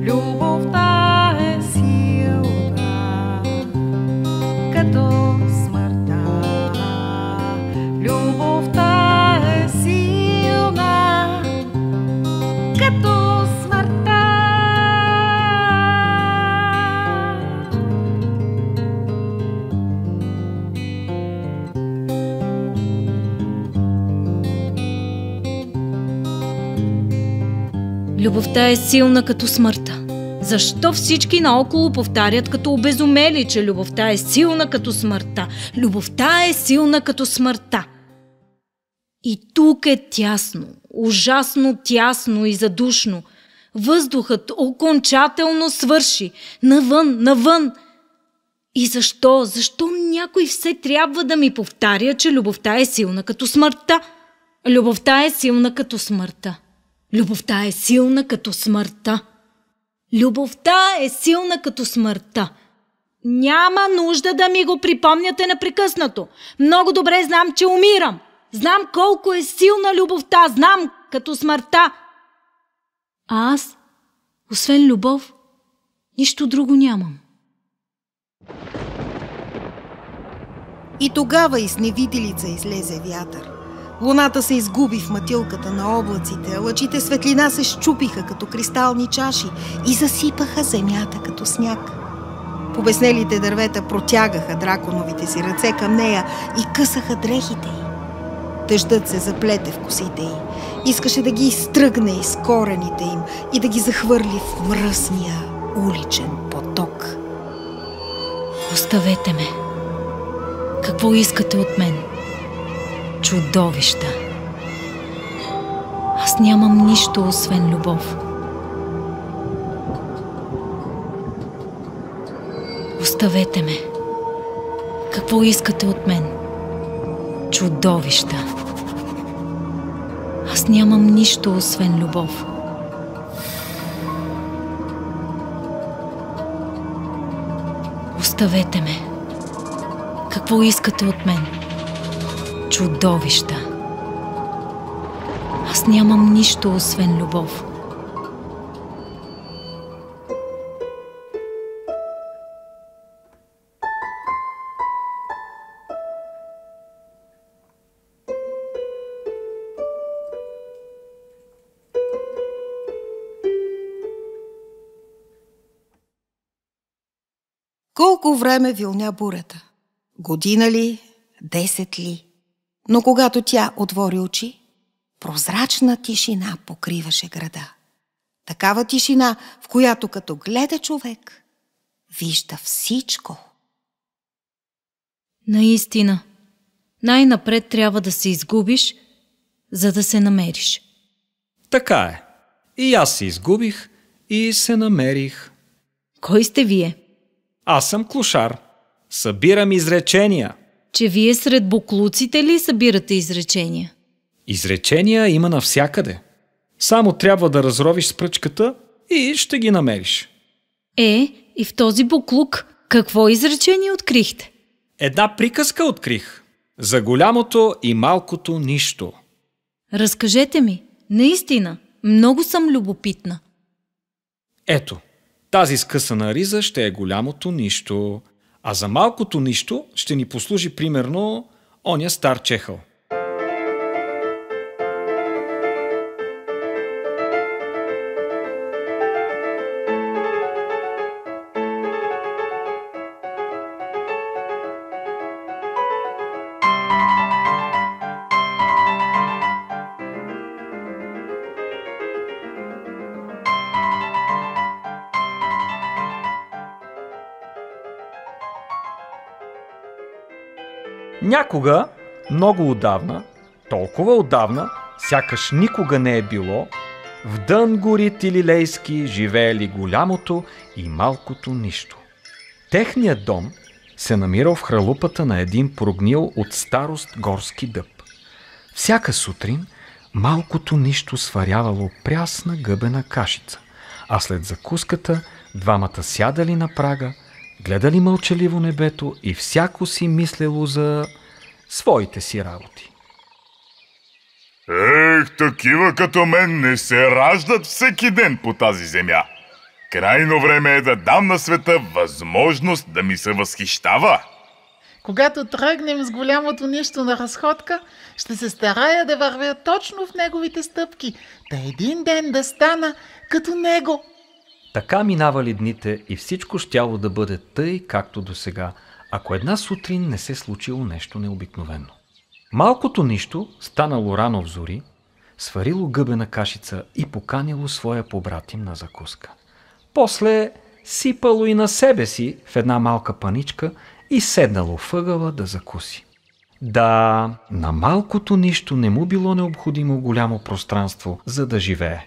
Любовта е силна като смъртта. Любовта е силна като смъртта. Любовта е силна като смъртта. Защо всички наоколо повтарят като обезумели, че любовта е силна като смъртта? Любовта е силна като смъртта. И тук е тясно, ужасно тясно и задушно. Въздухът окончателно свърши. Навън, навън. И защо? Защо някой все трябва да ми повтаря, че любовта е силна като смъртта? Любовта е силна като смъртта. Любовта е силна като смъртта. Любовта е силна като смъртта. Няма нужда да ми го припомняте непрекъснато. Много добре знам, че умирам. Знам колко е силна любовта. Знам като смъртта. А аз, освен любов, нищо друго нямам. И тогава из невиделица излезе вятър. Луната се изгуби в мътилката на облаците, лъчите светлина се счупиха като кристални чаши и засипаха земята като сняг. Побеснелите дървета протягаха драконовите си ръце към нея и късаха дрехите й. Дъждът се заплете в косите й. Искаше да ги изтръгне из корените им и да ги захвърли в мръсния уличен поток. Оставете ме. Какво искате от мен? Чудовища. Аз нямам нищо, освен любов. Оставете ме. Какво искате от мен? Чудовища. Аз нямам нищо, освен любов. Оставете ме. Какво искате от мен? Чудовища. Аз нямам нищо, освен любов. Колко време вилня бурята? Година ли? 10 ли? Но когато тя отвори очи, прозрачна тишина покриваше града. Такава тишина, в която като гледа човек, вижда всичко. Наистина, най-напред трябва да се изгубиш, за да се намериш. Така е. И аз се изгубих и се намерих. Кой сте вие? Аз съм клошар. Събирам изречения. Че вие сред боклуците ли събирате изречения? Изречения има навсякъде. Само трябва да разровиш с пръчката и ще ги намериш. И в този боклук какво изречение открихте? Една приказка открих. За голямото и малкото нищо. Разкажете ми. Наистина, много съм любопитна. Ето, тази скъсана риза ще е голямото нищо, а за малкото нищо ще ни послужи примерно оня стар чехъл. Някога, много отдавна, толкова отдавна, сякаш никога не е било, в дън гори Тилилейски живеели голямото и малкото нищо. Техният дом се намирал в хралупата на един прогнил от старост горски дъб. Всяка сутрин малкото нищо сварявало прясна гъбена кашица, а след закуската двамата сядали на прага, гледали мълчаливо небето и всяко си мислело за своите си работи. Такива като мен не се раждат всеки ден по тази земя. Крайно време е да дам на света възможност да ми се възхищава. Когато тръгнем с голямото нищо на разходка, ще се старая да вървя точно в неговите стъпки, да един ден да стана като него. Така минавали дните и всичко щяло да бъде тъй, както досега, ако една сутрин не се случило нещо необикновено. Малкото нищо станало рано в зори, сварило гъбена кашица и поканило своя побратим на закуска. После сипало и на себе си в една малка паничка и седнало въгъла да закуси. Да, на малкото нищо не му било необходимо голямо пространство, за да живее.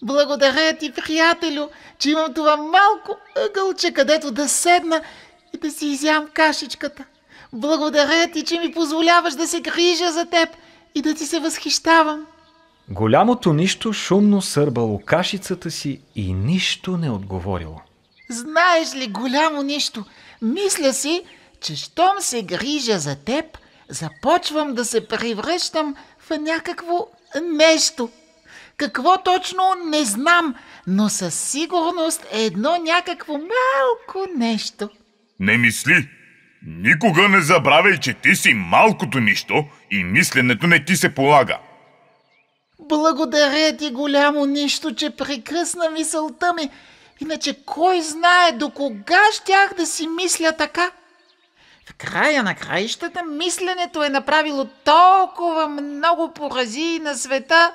Благодаря ти, приятелю, че имам това малко ъгълче, където да седна и да си изям кашичката. Благодаря ти, че ми позволяваш да се грижа за теб и да ти се възхищавам. Голямото нищо шумно сърбало кашицата си и нищо не отговорило. Знаеш ли, голямо нищо, мисля си, че щом се грижа за теб, започвам да се превръщам в някакво нещо. Какво точно не знам, но със сигурност е едно някакво малко нещо. Не мисли! Никога не забравяй, че ти си малкото нищо и мисленето не ти се полага. Благодаря ти, голямо нищо, че прекъсна мисълта ми. Иначе кой знае до кога щях да си мисля така? В края на краищата мисленето е направило толкова много поразии на света.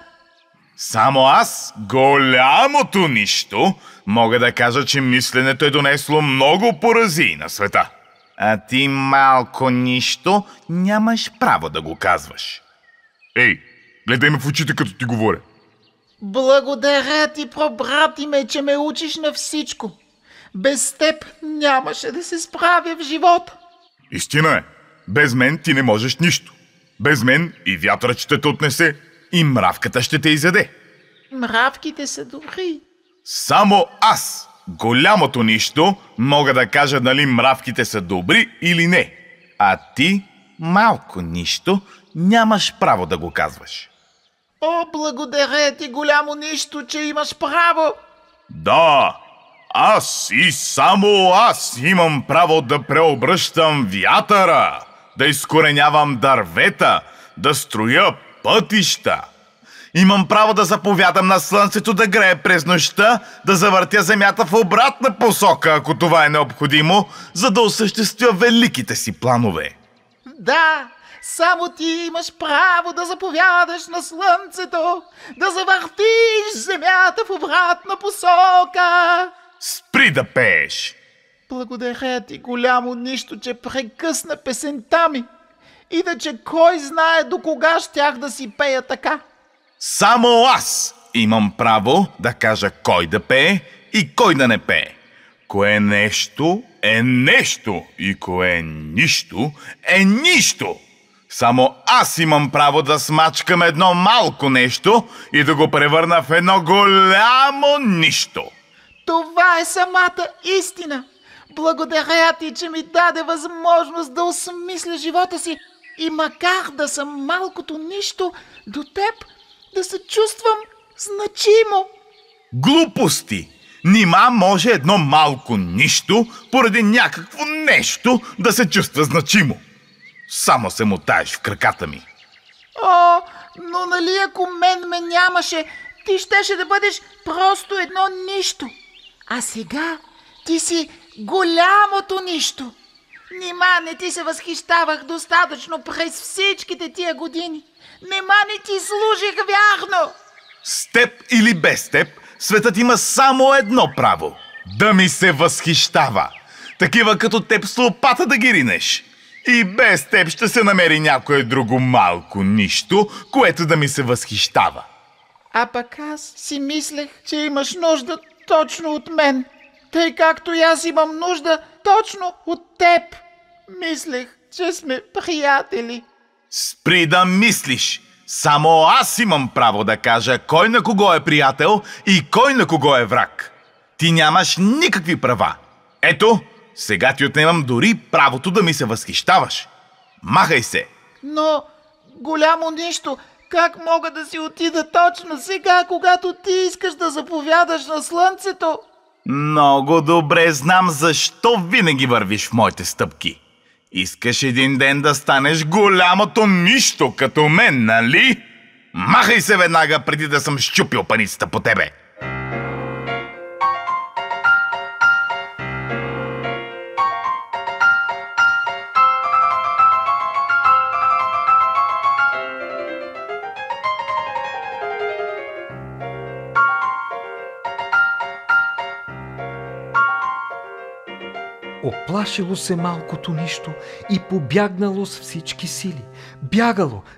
Само аз, голямото нищо, мога да кажа, че мисленето е донесло много поразии на света. А ти, малко нищо, нямаш право да го казваш. Ей, гледай ме в очите, като ти говоря. Благодаря ти, пробрати ме, че ме учиш на всичко. Без теб нямаше да се справя в живота. Истина е, без мен ти не можеш нищо. Без мен и вятърът ще те отнесе, и мравката ще те изяде. Мравките са добри. Само аз, голямото нищо, мога да кажа дали мравките са добри или не. А ти, малко нищо, нямаш право да го казваш. О, благодаря ти, голямо нищо, че имаш право. Да, аз и само аз имам право да преобръщам вятъра, да изкоренявам дървета, да строя пътища. Имам право да заповядам на слънцето да грее през нощта, да завъртя земята в обратна посока, ако това е необходимо, за да осъществя великите си планове. Да, само ти имаш право да заповядаш на слънцето, да завъртиш земята в обратна посока. Спри да пееш! Благодаря ти, голямо нищо, че прекъсна песента ми. Иначе кой знае до кога щях да си пея така. Само аз имам право да кажа кой да пее и кой да не пее. Кое нещо е нещо и кое нищо е нищо. Само аз имам право да смачкам едно малко нещо и да го превърна в едно голямо нищо. Това е самата истина. Благодаря ти, че ми даде възможност да осмисля живота си и макар да съм малкото нищо, до теб да се чувствам значимо. Глупости! Нима може едно малко нищо поради някакво нещо да се чувства значимо. Само се мотаеш в краката ми. О, но нали ако мен ме нямаше, ти щеше да бъдеш просто едно нищо. А сега ти си голямото нищо. Нима не ти се възхищавах достатъчно през всичките тия години. Нима не ти служих вярно. С теб или без теб, светът има само едно право – да ми се възхищава. Такива като теб с лопата да ги ринеш. И без теб ще се намери някое друго малко нищо, което да ми се възхищава. А пък аз си мислех, че имаш нужда точно от мен, тъй както и аз имам нужда точно от теб. Мислех, че сме приятели. Спри да мислиш! Само аз имам право да кажа кой на кого е приятел и кой на кого е враг. Ти нямаш никакви права. Ето, сега ти отнемам дори правото да ми се възхищаваш. Махай се! Но, голямо нищо, как мога да си отида точно сега, когато ти искаш да заповядаш на слънцето? Много добре знам защо винаги вървиш в моите стъпки. Искаш един ден да станеш голямото нищо като мен, нали? Махай се веднага, преди да съм счупил паницата по тебе! Оплашило се малкото нищо и побягнало с всички сили.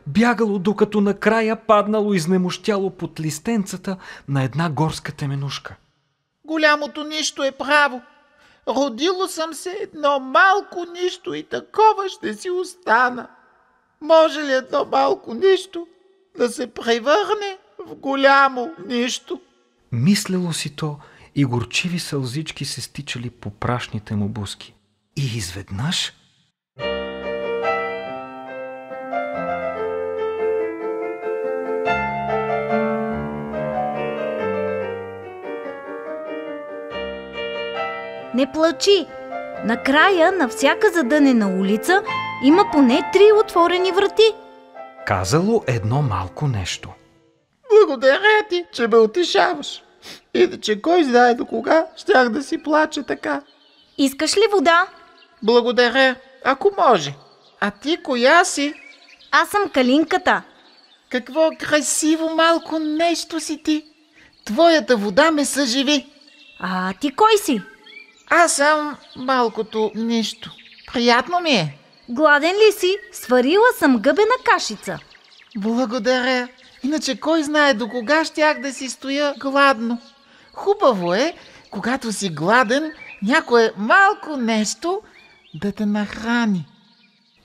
Бягало, докато накрая паднало изнемощяло под листенцата на една горска теменушка. Голямото нищо е право. Родило съм се едно малко нищо и такова ще си остана. Може ли едно малко нищо да се превърне в голямо нищо? Мислело си то и горчиви сълзички се стичали по прашните му бузки. И изведнъж... Не плачи! Накрая на всяка задънена улица има поне 3 отворени врати. Казало едно малко нещо. Благодаря ти, че ме утешаваш. Иначе кой знае до кога щях да си плача така. Искаш ли вода? Благодаря, ако може. А ти коя си? Аз съм Калинката. Какво красиво малко нещо си ти. Твоята вода ме съживи. А ти кой си? Аз съм малкото нищо. Приятно ми е. Гладен ли си? Сварила съм гъбена кашица. Благодаря. Иначе кой знае до кога щях да си стоя гладно. Хубаво е, когато си гладен, някое малко нещо да те нахрани.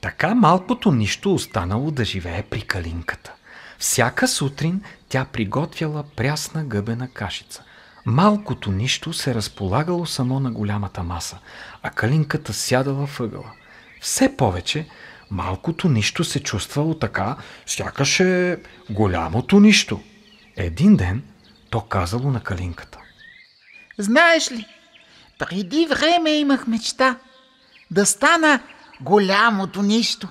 Така малкото нищо останало да живее при Калинката. Всяка сутрин тя приготвяла прясна гъбена кашица. Малкото нищо се разполагало само на голямата маса, а Калинката сядала въгъла. Все повече малкото нищо се чувствало така, сякаш е голямото нищо. Един ден то казало на Калинката. Знаеш ли, преди време имах мечта да стана голямото нищо.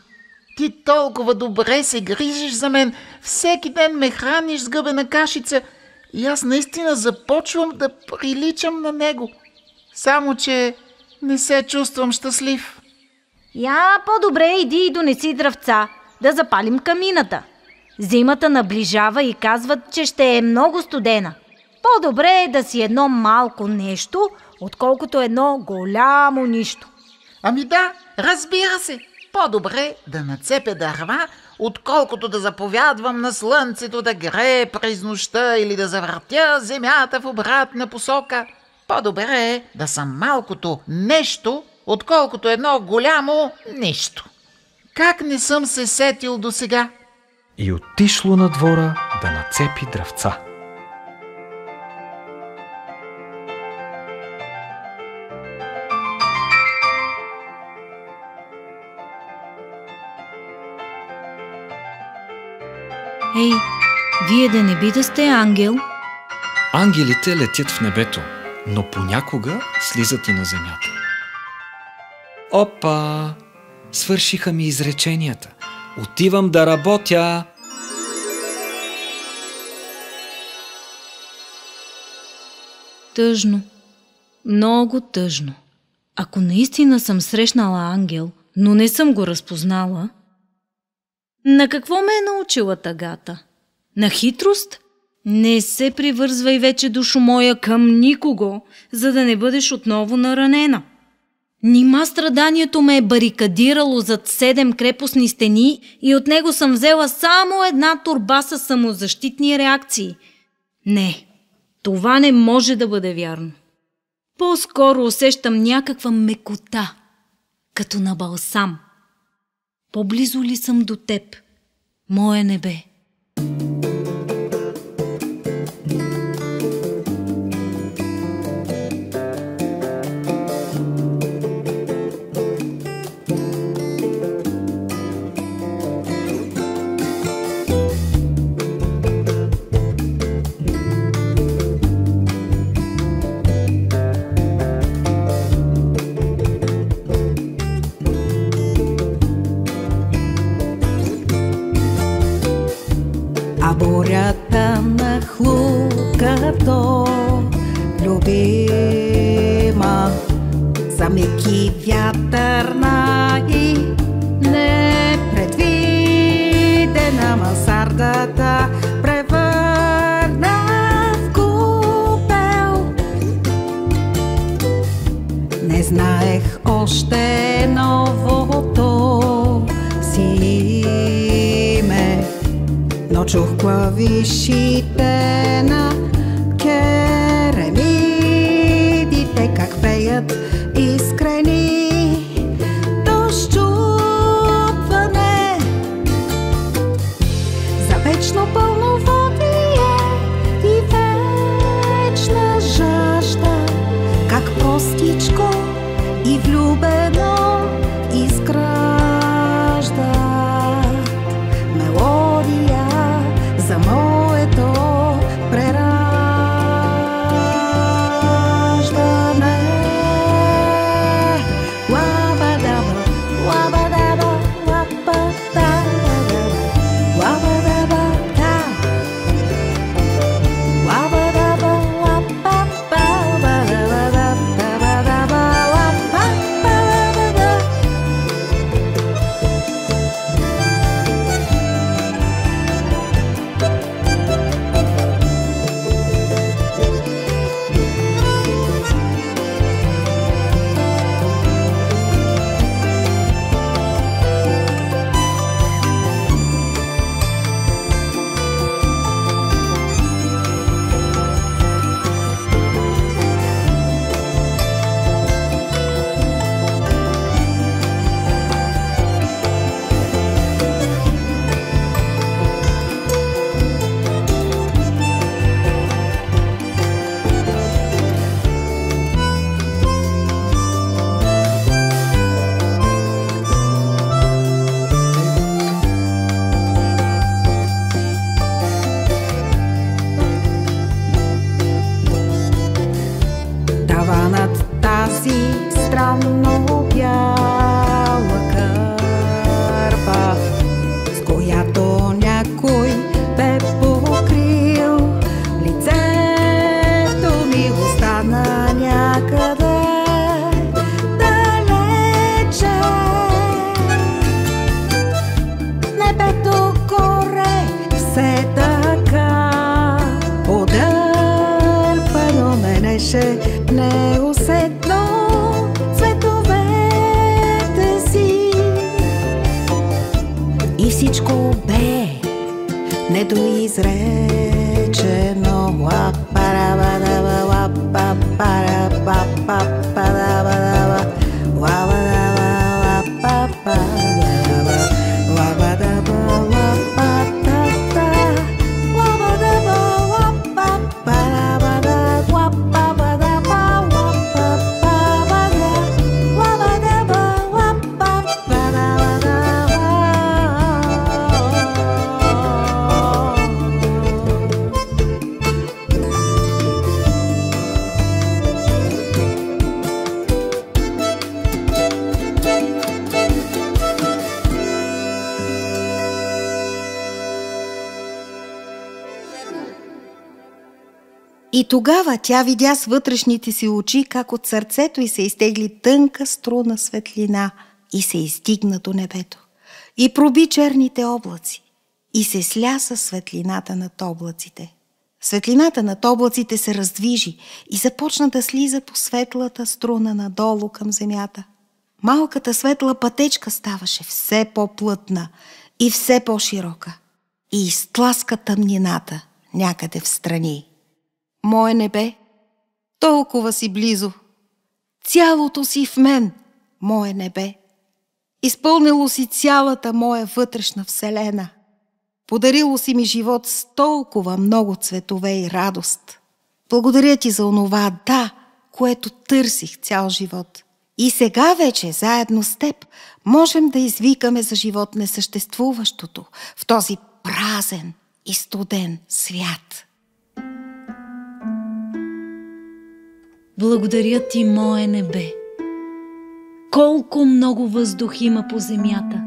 Ти толкова добре се грижиш за мен, всеки ден ме храниш с гъбена кашица и аз наистина започвам да приличам на него. Само че не се чувствам щастлив. Я по-добре иди и донеси дръвца, да запалим камината. Зимата наближава и казват, че ще е много студена. По-добре е да си едно малко нещо, отколкото едно голямо нищо. Ами да, разбира се. По-добре да нацепя дърва, отколкото да заповядвам на слънцето да грее през нощта или да завъртя земята в обратна посока. По-добре е да съм малкото нещо, отколкото едно голямо нищо. Как не съм се сетил досега? И отишло на двора да нацепи дръвца. Ей, вие да не би да сте ангел? Ангелите летят в небето, но понякога слизат и на земята. Опа! Свършиха ми изреченията. Отивам да работя. Тъжно. Много тъжно. Ако наистина съм срещнала ангел, но не съм го разпознала, на какво ме е научила тъгата? На хитрост? Не се привързвай вече, душо моя, към никого, за да не бъдеш отново наранена. Нима страданието ме е барикадирало зад 7 крепостни стени и от него съм взела само една торба с самозащитни реакции. Не, това не може да бъде вярно. По-скоро усещам някаква мекота, като на балсам. По-близо ли съм до теб, мое небе? Бурята нахлукато любима, за меки вятър и непредвидена мансардата превърна в купел. Не знаех още новото си име, но чух клавишите на керемидите как пеят искрени до счупване. За вечно пълноводие и вечна жажда, как простичко и влюбено изграждат мелодия за моето прераждане. Лабадаба, лабадаба, лабадаба, лабадаба, лабадаба, таванът тази странно бяла кърпа, с която някой бе покрил лицето ми, остана някъде далече. Небето горе все така подърпано менеше неусетно цветовете си, и всичко бе недоизречено. Лапарабадаба, лапапарабапапарабадаба, лабадаба, лапапарабадаба, лабадаба, лапатата, лабадаба, лапапарабада, лапабадаба, лапапабада, лабадаба, лапапарабада. И тогава тя видя с вътрешните си очи как от сърцето й се изтегли тънка струна светлина и се издигна до небето. И проби черните облаци и се сля със светлината над облаците. Светлината над облаците се раздвижи и започна да слиза по светлата струна надолу към земята. малката светла пътечка ставаше все по-плътна и все по-широка и изтласка тъмнината някъде в страни. Мое небе, толкова си близо, цялото си в мен, мое небе, изпълнило си цялата моя вътрешна вселена, подарило си ми живот с толкова много цветове и радост. Благодаря ти за онова да, което търсих цял живот. И сега вече, заедно с теб, можем да извикаме за живот несъществуващото в този празен и студен свят. Благодаря ти, мое небе. Колко много въздух има по земята.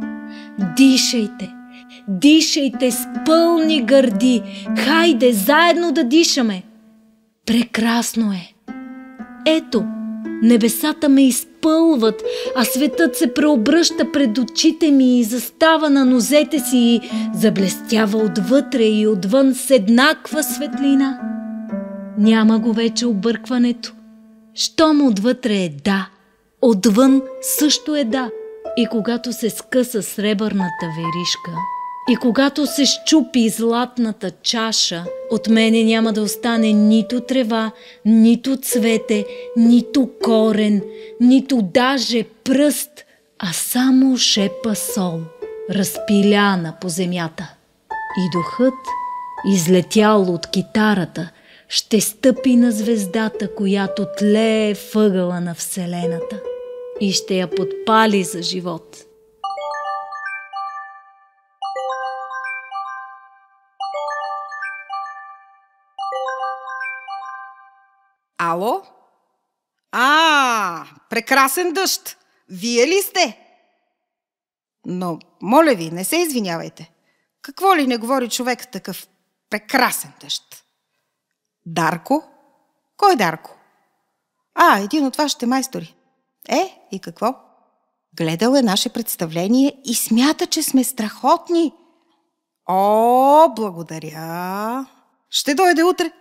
Дишайте, дишайте с пълни гърди. Хайде, заедно да дишаме. Прекрасно е. Ето, небесата ме изпълват, а светът се преобръща пред очите ми и застава на нозете си и заблестява отвътре и отвън с еднаква светлина. Няма го вече объркването. Щом отвътре е да, отвън също е да. И когато се скъса сребърната веришка, и когато се счупи златната чаша, от мене няма да остане нито трева, нито цвете, нито корен, нито даже пръст, а само шепа сол, разпиляна по земята. И духът, излетял от китарата, ще стъпи на звездата, която тлее въгъла на Вселената и ще я подпали за живот. Ало? Прекрасен дъжд! Вие ли сте? Но, моля ви, не се извинявайте. Какво ли не говори човек такъв прекрасен дъжд? Дарко? Кой Дарко? Един от вашите майстори. И какво? Гледал е наше представление и смята, че сме страхотни. Благодаря. Ще дойде утре.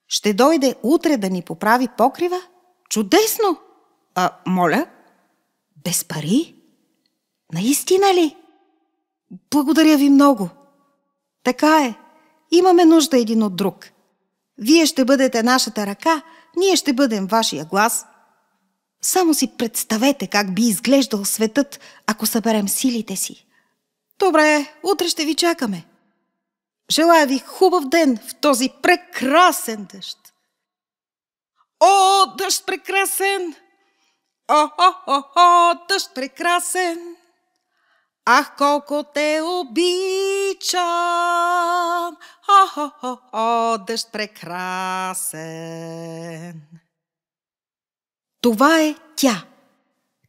Ще дойде утре да ни поправи покрива? Чудесно! Моля? Без пари? Наистина ли? Благодаря ви много. Така е. Имаме нужда един от друг. Вие ще бъдете нашата ръка, ние ще бъдем вашия глас. Само си представете как би изглеждал светът, ако съберем силите си. Добре, утре ще ви чакаме. Желая ви хубав ден в този прекрасен дъжд. О, дъжд прекрасен! О, дъжд прекрасен! Ах, колко те обичам! О, дъжд прекрасен! Това е тя.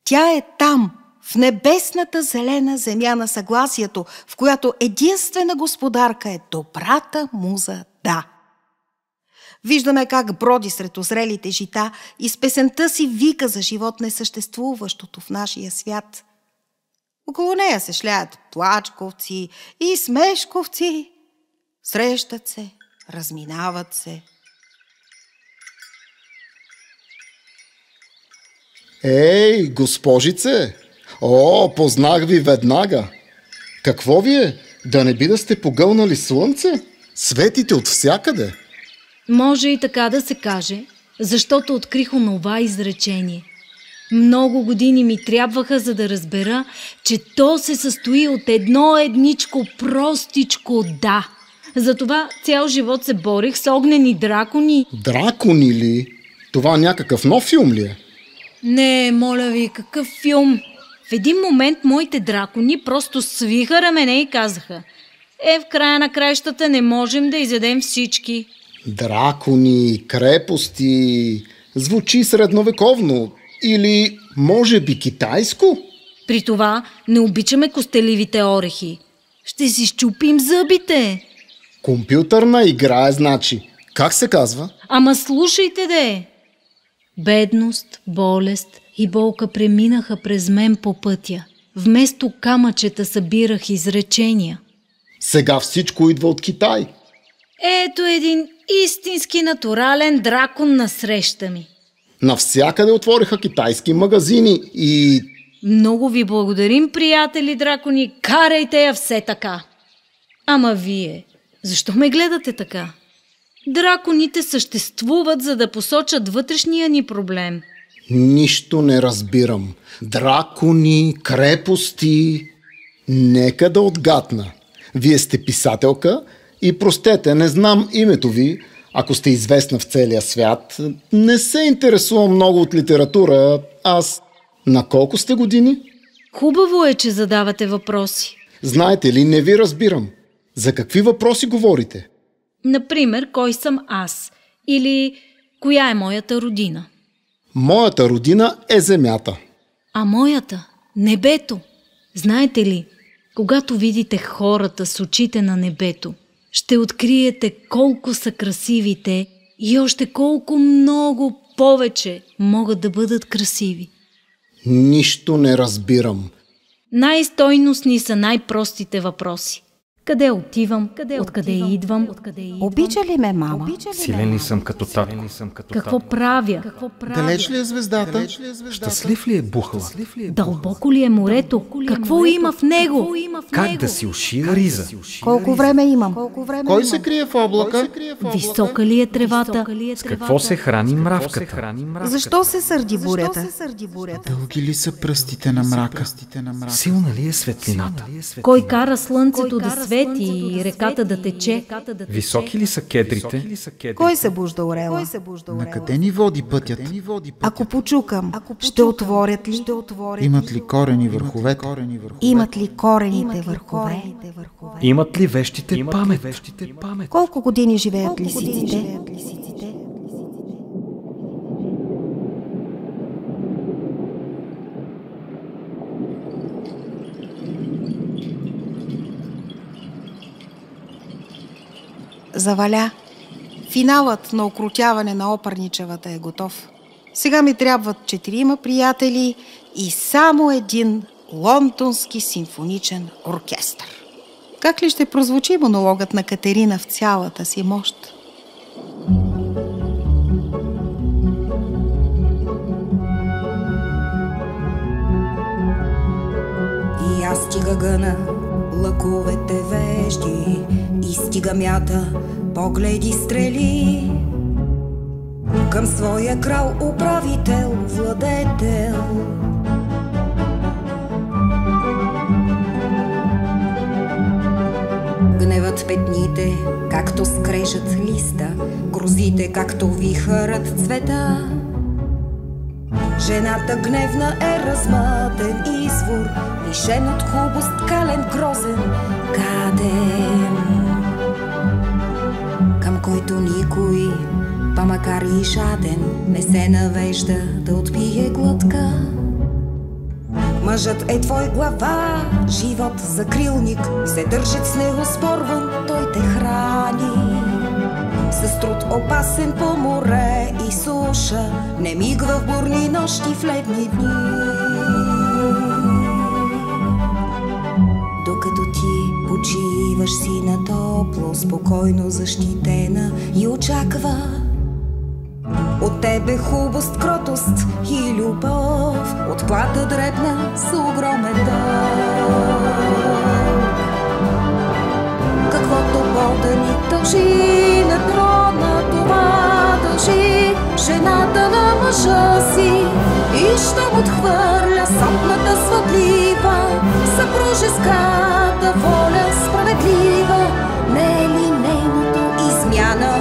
Тя е там, в небесната зелена земя на съгласието, в която единствена господарка е добрата муза Да. Виждаме как броди сред озрелите жита и с песента си вика за живот несъществуващото в нашия свят. Около нея се шляят плачковци и смешковци. Срещат се, разминават се. Ей, госпожице! Познах ви веднага. Какво ви е? Да не би да сте погълнали слънце? Светите от всякъде. Може и така да се каже, защото открих онова изречение. Много години ми трябваха, за да разбера, че то се състои от едно едничко простичко да. Затова цял живот се борих с огнени дракони. Дракони ли? Това някакъв нов филм ли е? Не, моля ви, какъв филм? В един момент моите дракони просто свиха рамене и казаха: в края на краищата не можем да изядем всички. Дракони, крепости... Звучи средновековно. Или, може би, китайско? При това не обичаме костеливите орехи. Ще си счупим зъбите. Компютърна игра е, значи. Как се казва? Ама слушайте де! Бедност, болест и болка преминаха през мен по пътя. Вместо камъчета събирах изречения. Сега всичко идва от Китай. Ето един истински натурален дракон насреща ми. Навсякъде отвориха китайски магазини и Много ви благодарим, приятели дракони, карайте я все така. Ама вие, защо ме гледате така? Драконите съществуват, за да посочат вътрешния ни проблем. Нищо не разбирам. Дракони, крепости... Нека да отгатна. Вие сте писателка и простете, не знам името ви, ако сте известна в целия свят. Не се интересувам много от литература. Аз... На колко сте години? Хубаво е, че задавате въпроси. Знаете ли, не ви разбирам. За какви въпроси говорите? Например, кой съм аз? Или коя е моята родина? Моята родина е земята. А моята – небето. Знаете ли, когато видите хората с очите на небето, ще откриете колко са красивите и още колко много повече могат да бъдат красиви. Нищо не разбирам. Най-стойностни са най-простите въпроси. Къде отивам? Откъде идвам? Обича ли ме мама? Силен ли съм като татко? Какво правя? Далеч ли е звездата? Щастлив ли е бухла? Дълбоко ли е морето? Какво има в него? Как да си уши риза? Колко време имам? Кой се крие в облака? Висока ли е тревата? С какво се храни мравката? Защо се сърди бурята? Дълги ли са пръстите на мрака? Силна ли е светлината? Кой кара слънцето да свети и реката да тече? Високи ли са кедрите? Кой събужда орела? На къде ни води пътят? Ако почукам, ще отворят ли? Имат ли корени върховете? Имат ли корените върхове? Имат ли вещите памет? Колко години живеят лисиците? Заваля. Финалът на окрутяване на Опърничевата е готов. Сега ми трябват 4 приятели и само един лондонски симфоничен оркестър. Как ли ще прозвучи монологът на Катерина в цялата си мощ? И аз стига гъна лъковете вежди и стига мята погледи стрели към своя крал, управител, владетел. Гневът петните, както скрежат листа, грозите, както вихърът цвета. Жената гневна е размътен извор, лишен от хубост, кален, грозен, гаден, към който никой, па макар и жаден, не се навежда да отпие глътка. Мъжът е твой глава, живот закрилник, се държит с него спорван, той те храни. С труд опасен по море и суша, не мигва в бурни нощи, в летни дни. Докато ти почиваш си на топло, спокойно защитена и очаква от тебе хубост, кротост и любов, отплата дребна с огромен дълг. Каквото Бога ни дължи на трона, това дължи жената на мъжа си и щом отхвърля сопната свъдлива, съпружеската воля справедлива. Не е ли нейното измяна,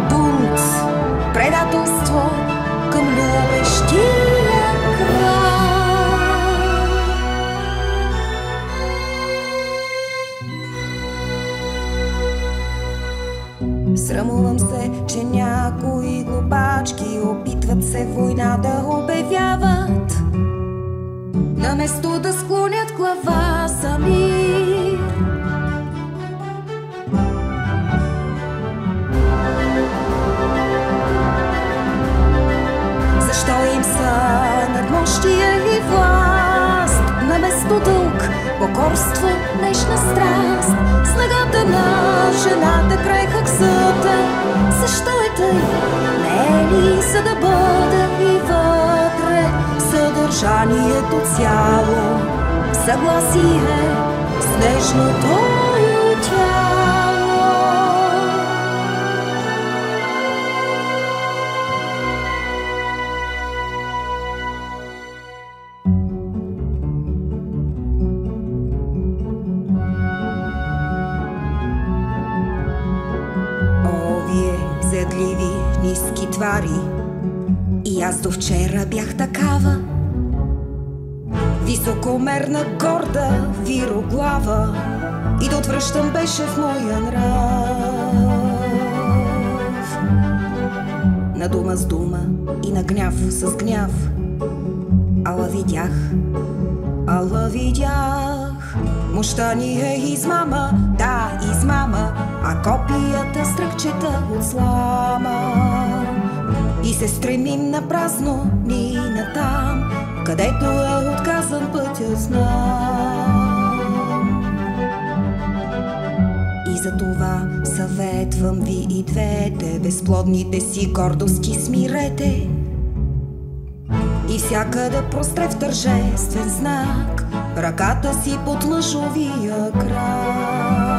бунт, предателство към любещия край? Срамувам се, че някои глупачки опитват се война да обявяват, наместо да склонят глава за мир. Защо им са надмощие и власт, наместо дълг, покорство, нежна страст, снагата на жената край хаксата? Защо е тъй? Не е ли за да бъда и вътре съдържа мълчанието цяло, съгласие с нежното тяло. О, вие зедливи, ниски твари, и аз до вчера бях такава. Високомерна, горда, вироглава, и да отвръщам беше в моя нрав. На дума с дума и на гняв с гняв, ала видях, мощта ни е измама, да, измама, а копията стръкчета от слама. И се стремим на празно ни натам, където е отказан пътя знам. И за това съветвам ви и двете, безплодните си гордоски смирете. И всякъде простре в тържествен знак ръката си под мъжовия крак.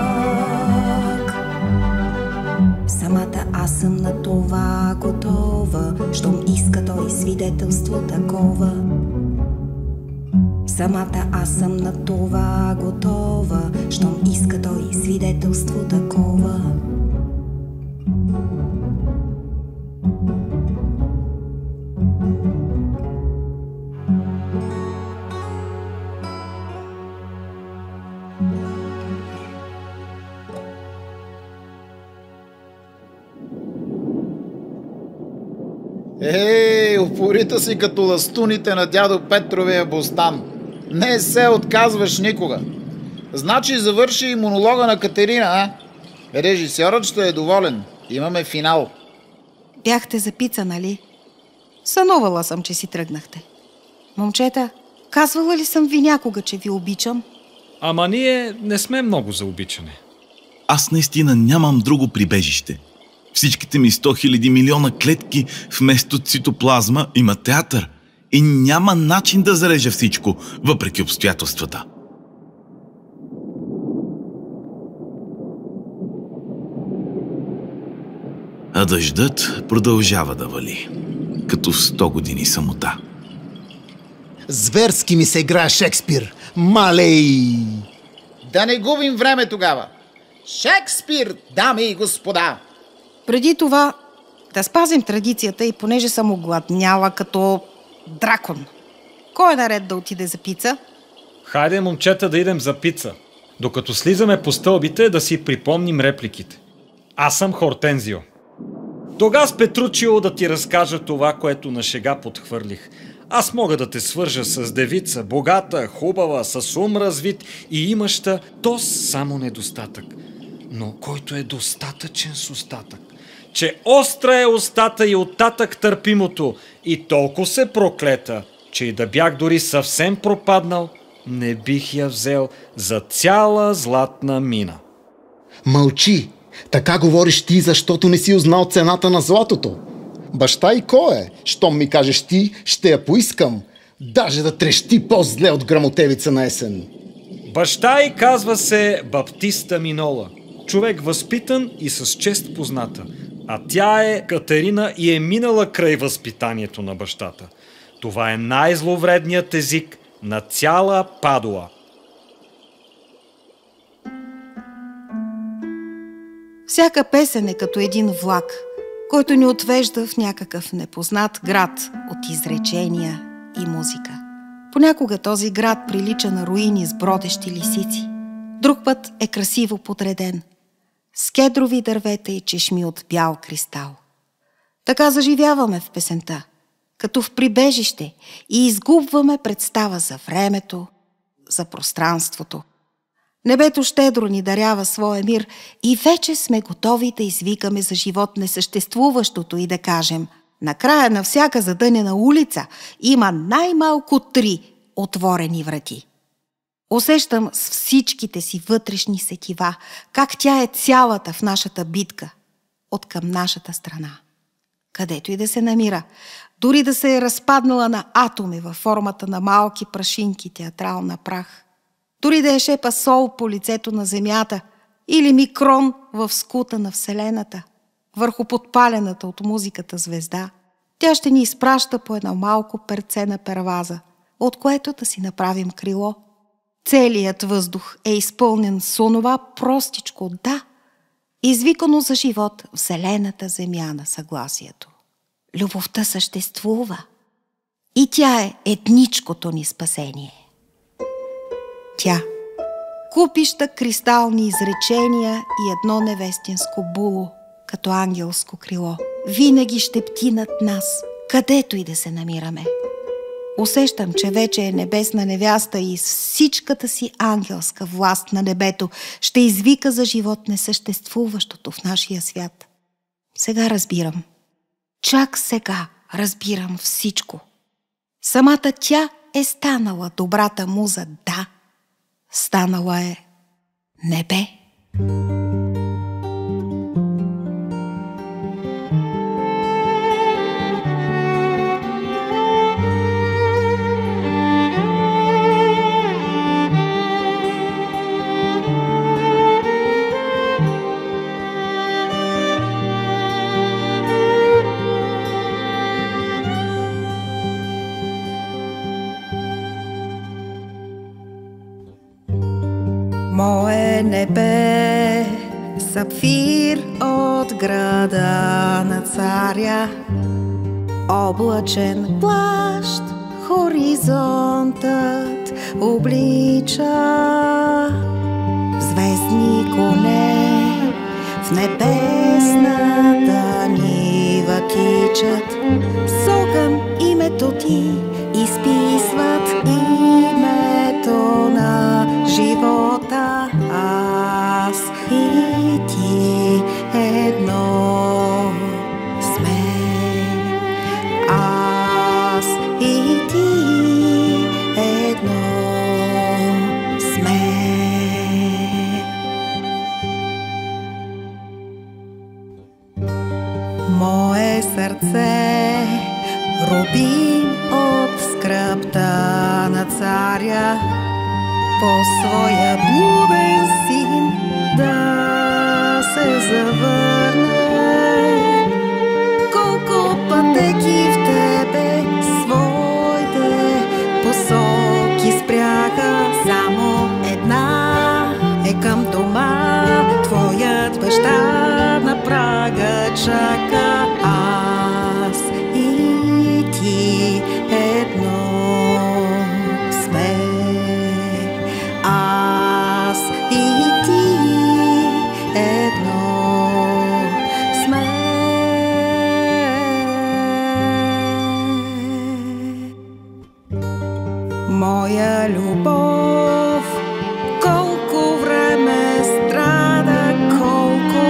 Самата аз съм на това готова, щом иска той свидетелство такова. Самата аз съм на това готова, щом иска той свидетелство такова. Ей, упорита си като ластуните на дядо Петровия бостан. Не се отказваш никога. Значи завърши и монолога на Катерина, а? Режисьорът ще е доволен. Имаме финал. Бяхте за пица, нали? Сънувала съм, че си тръгнахте. Момчета, казвала ли съм ви някога, че ви обичам? Ама ние не сме много за обичане. Аз наистина нямам друго прибежище. Всичките ми 100 000 милиона клетки вместо цитоплазма има театър и няма начин да зарежа всичко, въпреки обстоятелствата. А дъждът продължава да вали, като в 100 години самота. Зверски ми се играе Шекспир. Малей! Да не губим време тогава. Шекспир, дами и господа! Преди това да спазим традицията и понеже съм огладняла като дракон. Кой е наред да отиде за пица? Хайде, момчета, да идем за пица. Докато слизаме по стълбите, да си припомним репликите. Аз съм Хортензио. Тогас Петручио да ти разкажа това, което на шега подхвърлих. Аз мога да те свържа с девица, богата, хубава, с ум развит и имаща, то само недостатък. Но който е достатъчен с остатък. Че остра е устата и оттатък търпимото, и толкова се проклета, че и да бях дори съвсем пропаднал, не бих я взел за цяла златна мина. Мълчи! Така говориш ти, защото не си узнал цената на златото. Баща и кой е? Щом ми кажеш ти, ще я поискам. Даже да трещи по-зле от грамотевица на есен. Баща й казва се Баптиста Минола. Човек възпитан и с чест позната. А тя е Катерина и е минала край възпитанието на бащата. Това е най-зловредният език на цяла Падуа. Всяка песен е като един влак, който ни отвежда в някакъв непознат град от изречения и музика. Понякога този град прилича на руини с бродещи лисици. Друг път е красиво подреден, с кедрови дървета и чешми от бял кристал. Така заживяваме в песента, като в прибежище, и изгубваме представа за времето, за пространството. Небето щедро ни дарява своя мир и вече сме готови да извикаме за живот несъществуващото и да кажем: на края на всяка задънена улица има най-малко 3 отворени врати. Усещам с всичките си вътрешни сетива как тя е цялата в нашата битка, от към нашата страна. където и да се намира. Дори да се е разпаднала на атоми във формата на малки прашинки театрална прах. Дори да е шепа сол по лицето на земята или микрон в скута на Вселената, върху подпалената от музиката звезда, тя ще ни изпраща по едно малко перце на перваза, от което да си направим крило. Целият въздух е изпълнен с онова простичко да, извикано за живот в зелената земя на съгласието. Любовта съществува и тя е едничкото ни спасение. Тя, купища кристални изречения и едно невестинско було, като ангелско крило, винаги ще пти над нас, където и да се намираме. Усещам, че вече е небесна невяста и с всичката си ангелска власт на небето ще извика за живот несъществуващото в нашия свят. Сега разбирам. Чак сега разбирам всичко. Самата тя е станала добрата муза, да. Станала е небе. Мое небе, сапфир от града на царя, облачен плащ хоризонтът облича. Звездни коне в небесната нива тичат, с огън името ти изписват името на живота. Аз и ти едно сме. Аз и ти едно сме. Мое сърце, рубин от скръбта на царя, по своя блуден син да се завърне. Колко пътеки в тебе своите посоки спряха, само една е към дома, твоят баща на прага чака. Аз и ти едно сме. Аз и ти едно сме. Моя любов, колко време страда, колко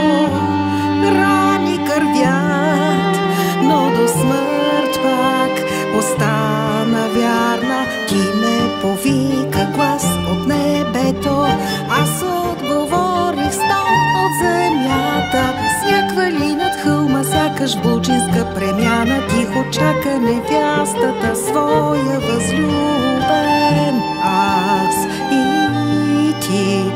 рани кървят, но до смърт пак остана вярна. Ти ме повика глас от небето, аз отговорих стон от земята. Сняг вали над хълма, сякаш булчинска премяна, тихо чака невястата своя възлюбен. Аз и ти